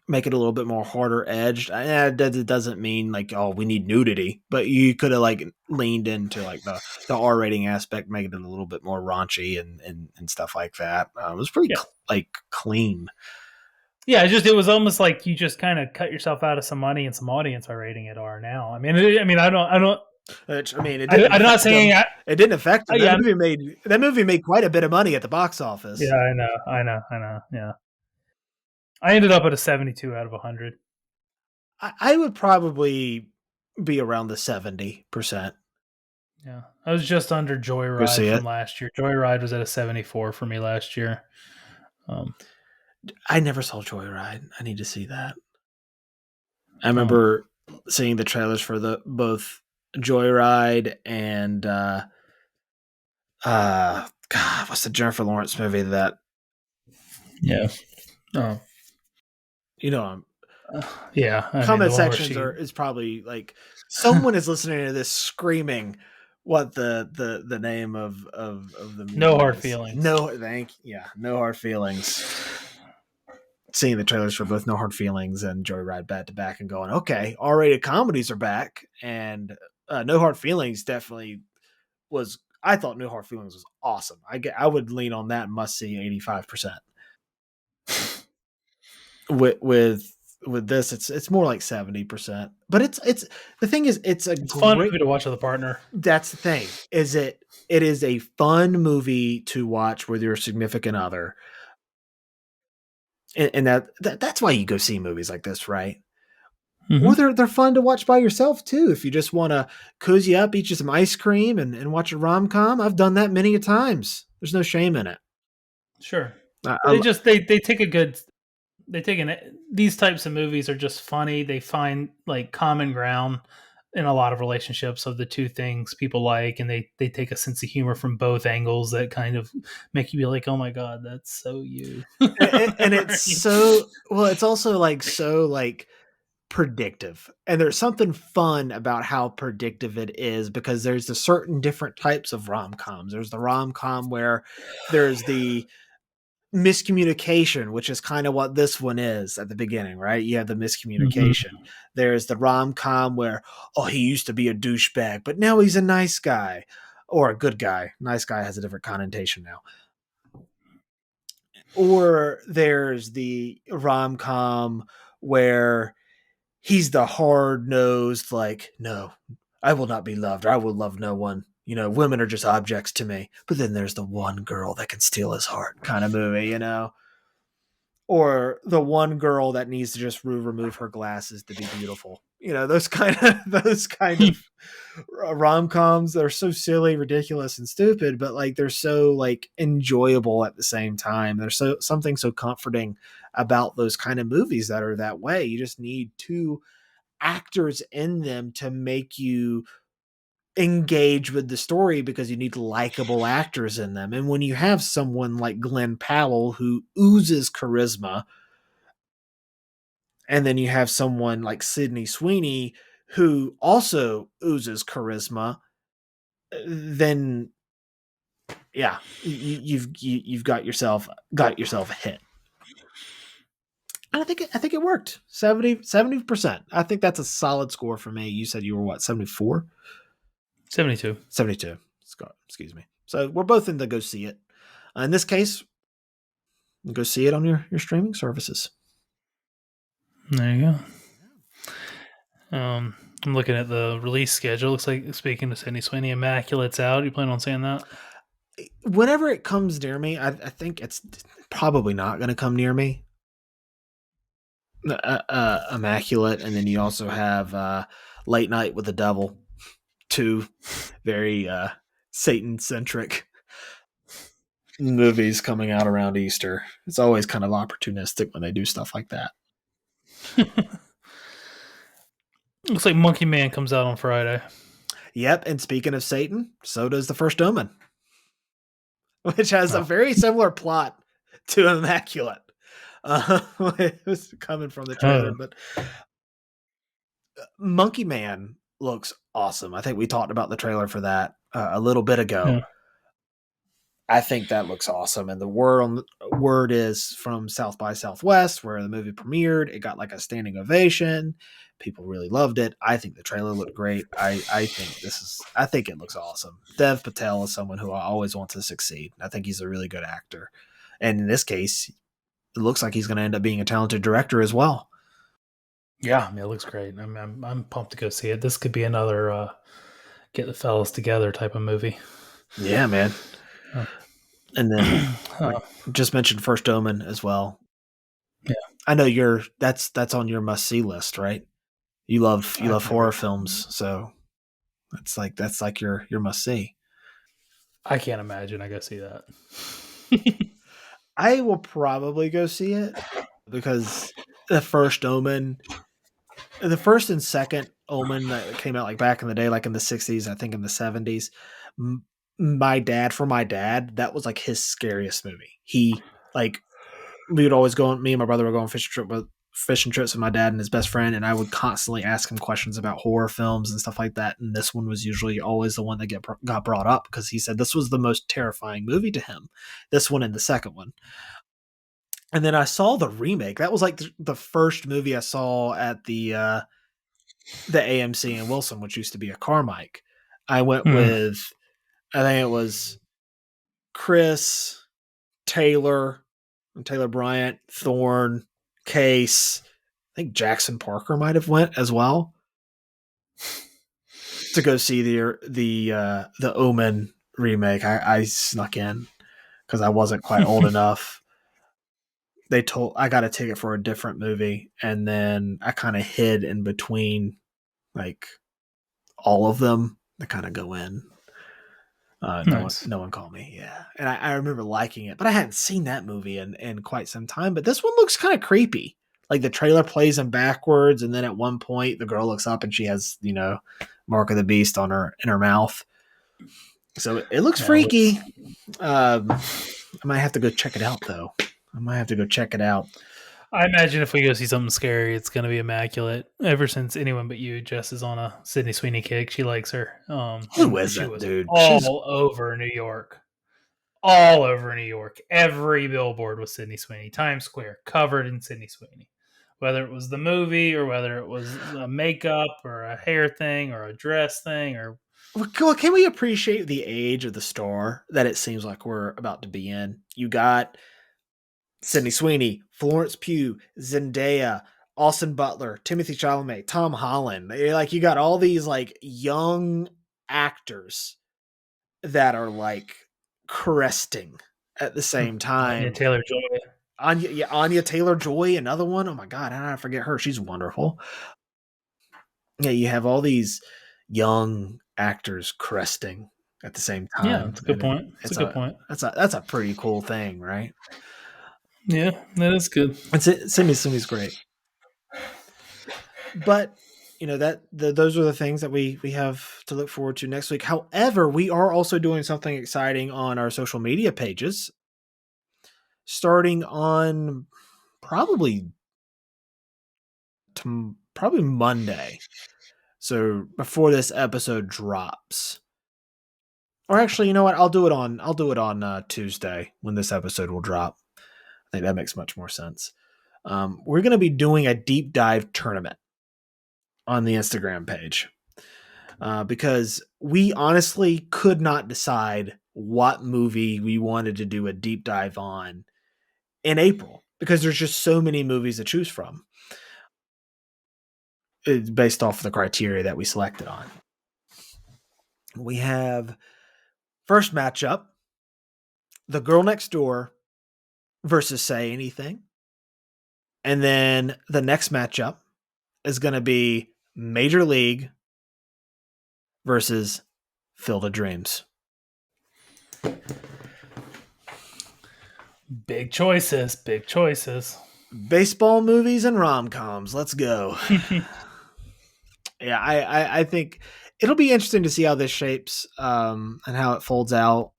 make it a little bit more harder edged. That doesn't mean like oh we need nudity, but you could have like leaned into like the R rating aspect, making it a little bit more raunchy and stuff like that. It was pretty
yeah
like clean.
yeah. It was almost like you just kind of cut yourself out of some money and some audience by rating it R now. I mean I don't.
Which I mean, it didn't
I'm not
affect
saying
them. It didn't affect them.
yeah
That movie made quite a bit of money at the box office.
yeah I know yeah. I ended up at a 72 out of 100.
I would probably be around the 70%.
Yeah, I was just under
Go
Joyride
see
from
it.
last year. Joyride was at a 74 for me last year. Um,
I never saw Joyride. I need to see that. I
um,
remember seeing the trailers for the both Joyride and God, what's the Jennifer Lawrence movie that
yeah, um,
you know
yeah. I mean, the
comment
one where
sections
she
are is probably like someone is listening to this screaming what the name of the
no
movie
hard
is.
feelings.
No, no hard feelings. Seeing the trailers for both No Hard Feelings and Joyride back to back and going, okay, R-rated comedies are back, and No Hard Feelings definitely was. I thought No Hard Feelings was awesome. I would lean on that must see 85%. With this, it's more like 70%. But it's the thing is, it's a
It's a fun
great.
movie to watch with a partner.
That's the thing. It is a fun movie to watch with your significant other, and that's why you go see movies like this, right? Or
Mm-hmm.
they're fun to watch by yourself too. If you just want to cozy up, eat you some ice cream, and watch a rom com. I've done that many a times. There's no shame in it.
Sure.
I,
They take a good they take an these types of movies are just funny. They find like common ground in a lot of relationships of the two things people like, and they take a sense of humor from both angles that kind of make you be like, oh my god, that's so you.
and it's
Whenever you-
so well. It's also like so like predictive. And there's something fun about how predictive it is because there's a certain different types of rom-coms. There's the rom-com where there's the miscommunication, which is kind of what this one is at the beginning, right? You have the miscommunication.
Mm-hmm.
There's the rom-com where, oh, he used to be a douchebag, but now he's a nice guy or a good guy. Nice guy has a different connotation now. Or there's the rom-com where he's the hard-nosed, like, no, I will not be loved, or I will love no one. You know, women are just objects to me. But then there's the one girl that can steal his heart kind of movie, you know? Or the one girl that needs to just remove her glasses to be beautiful. You know, those kind of rom-coms that are so silly, ridiculous, and stupid, but like they're so like enjoyable at the same time. There's so something so comforting about those kind of movies that are that way. You just need two actors in them to make you engage with the story because you need likable actors in them. And when you have someone like Glenn Powell who oozes charisma, and then you have someone like Sydney Sweeney who also oozes charisma, then yeah, you've got yourself a hit. And I think it worked. 70%. I think that's a solid score for me. You said you were what, 74?
72.
72. Excuse me. So we're both in the go see it. In this case, go see it on your streaming services.
There you go. I'm looking at the release schedule. Looks like, speaking to Sydney Sweeney, Immaculate's out. You plan on seeing that?
Whenever it comes near me, I think it's probably not going to come near me. Immaculate, and then you also have Late Night with the Devil, two very Satan-centric movies coming out around Easter. It's always kind of opportunistic when they do stuff like that.
Looks like Monkey Man comes out on Friday.
Yep, and speaking of Satan, so does The First Omen, which has a very similar plot to Immaculate. It was coming from the trailer, but Monkey Man looks awesome. I think we talked about the trailer for that a little bit ago.
Yeah.
I think that looks awesome. And the word is from South by Southwest, where the movie premiered. It got like a standing ovation. People really loved it. I think the trailer looked great. I think it looks awesome. Dev Patel is someone who I always want to succeed. I think he's a really good actor. And in this case, it looks like he's going to end up being a talented director as well.
Yeah, it looks great. I'm pumped to go see it. This could be another get the fellas together type of movie.
Yeah, man. And then just mentioned First Omen as well.
Yeah,
I know that's on your must see list, right? You love horror films, so that's like your must see.
I can't imagine I go see that.
I will probably go see it because the first Omen, the first and second Omen that came out like back in the day, like in the 60s, I think in the 70s. My dad, that was like his scariest movie. He like we would always go. Me and my brother would go on fishing trips with my dad and his best friend, and I would constantly ask him questions about horror films and stuff like that. And this one was usually always the one that got brought up because he said this was the most terrifying movie to him. This one and the second one. And then I saw the remake. That was like the first movie I saw at the AMC in Wilson, which used to be a Carmike. I went with, I think it was Chris, Taylor Bryant, Thorne, Case. I think Jackson Parker might have went as well to go see the Omen remake. I snuck in because I wasn't quite old enough. I got a ticket for a different movie, and then I kind of hid in between like all of them to kind of go in.
Nice.
No one called me. Yeah. And I remember liking it, but I hadn't seen that movie in quite some time. But this one looks kind of creepy. Like the trailer plays them backwards, and then at one point the girl looks up and she has, Mark of the Beast in her mouth. So it looks freaky. I might have to go check it out though.
I imagine if we go see something scary, it's going to be immaculate. Ever since Anyone But You, Jess is on a Sydney Sweeney kick. She likes her.
Who
And she
isn't,
was
dude? She's
all over New York. All over New York. Every billboard was Sydney Sweeney. Times Square covered in Sydney Sweeney. Whether it was the movie or whether it was a makeup or a hair thing or a dress thing or
well, can we appreciate the age of the star that it seems like we're about to be in? You got Sydney Sweeney, Florence Pugh, Zendaya, Austin Butler, Timothy Chalamet, Tom Holland. Like you got all these like young actors that are like cresting at the same
Anya
time.
Taylor Joy.
Anya Taylor Joy, another one. Oh my god, how did I forget her? She's wonderful. Yeah, you have all these young actors cresting at the same
Yeah,
time,
that's a good
and
point. That's a
it's
good
a
point.
that's a pretty cool thing, right?
Yeah, that is good.
Simi's great, but those are the things that we have to look forward to next week. However, we are also doing something exciting on our social media pages, starting on probably probably Monday. So before this episode drops. Or actually, you know what? I'll do it on Tuesday when this episode will drop. I think that makes much more sense. We're going to be doing a deep dive tournament on the Instagram page because we honestly could not decide what movie we wanted to do a deep dive on in April because there's just so many movies to choose from based off the criteria that we selected on. We have first matchup, The Girl Next Door versus Say Anything. And then the next matchup is going to be Major League versus Field of Dreams.
Big choices. Big choices.
Baseball movies and rom-coms. Let's go. Yeah, I think it'll be interesting to see how this shapes and how it folds out.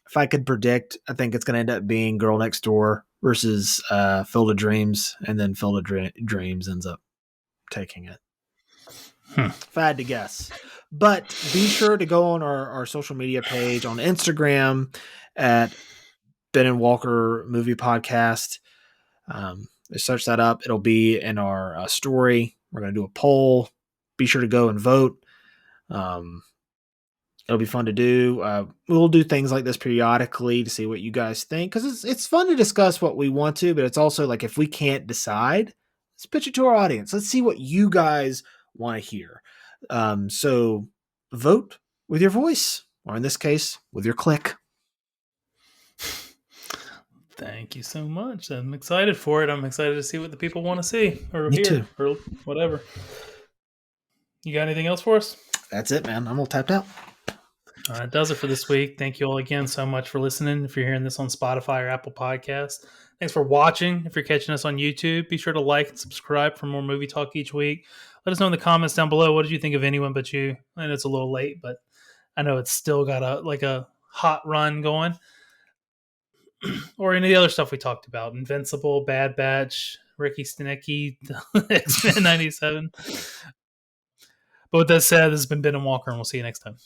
If I could predict, I think it's going to end up being Girl Next Door versus Field of Dreams, and then Field of Dreams ends up taking it. If I had to guess. But be sure to go on our social media page on Instagram at Ben and Walker Movie Podcast. Search that up. It'll be in our story. We're going to do a poll. Be sure to go and vote. It'll be fun to do. We'll do things like this periodically to see what you guys think because it's fun to discuss what we want to, but it's also like if we can't decide, let's pitch it to our audience. Let's see what you guys want to hear. So vote with your voice, or in this case, with your click.
Thank you so much. I'm excited for it. I'm excited to see what the people want to see or
Me
hear
too.
or whatever. You got anything else for us?
That's it, man. I'm all tapped out.
That does it for this week. Thank you all again so much for listening. If you're hearing this on Spotify or Apple Podcasts, thanks for watching. If you're catching us on YouTube, be sure to like and subscribe for more movie talk each week. Let us know in the comments down below. What did you think of Anyone But You? I know it's a little late, but I know it's still got a hot run going. Or any of the other stuff we talked about. Invincible, Bad Batch, Ricky Stanicky, X-Men 97. But with that said, this has been Ben and Walker, and we'll see you next time.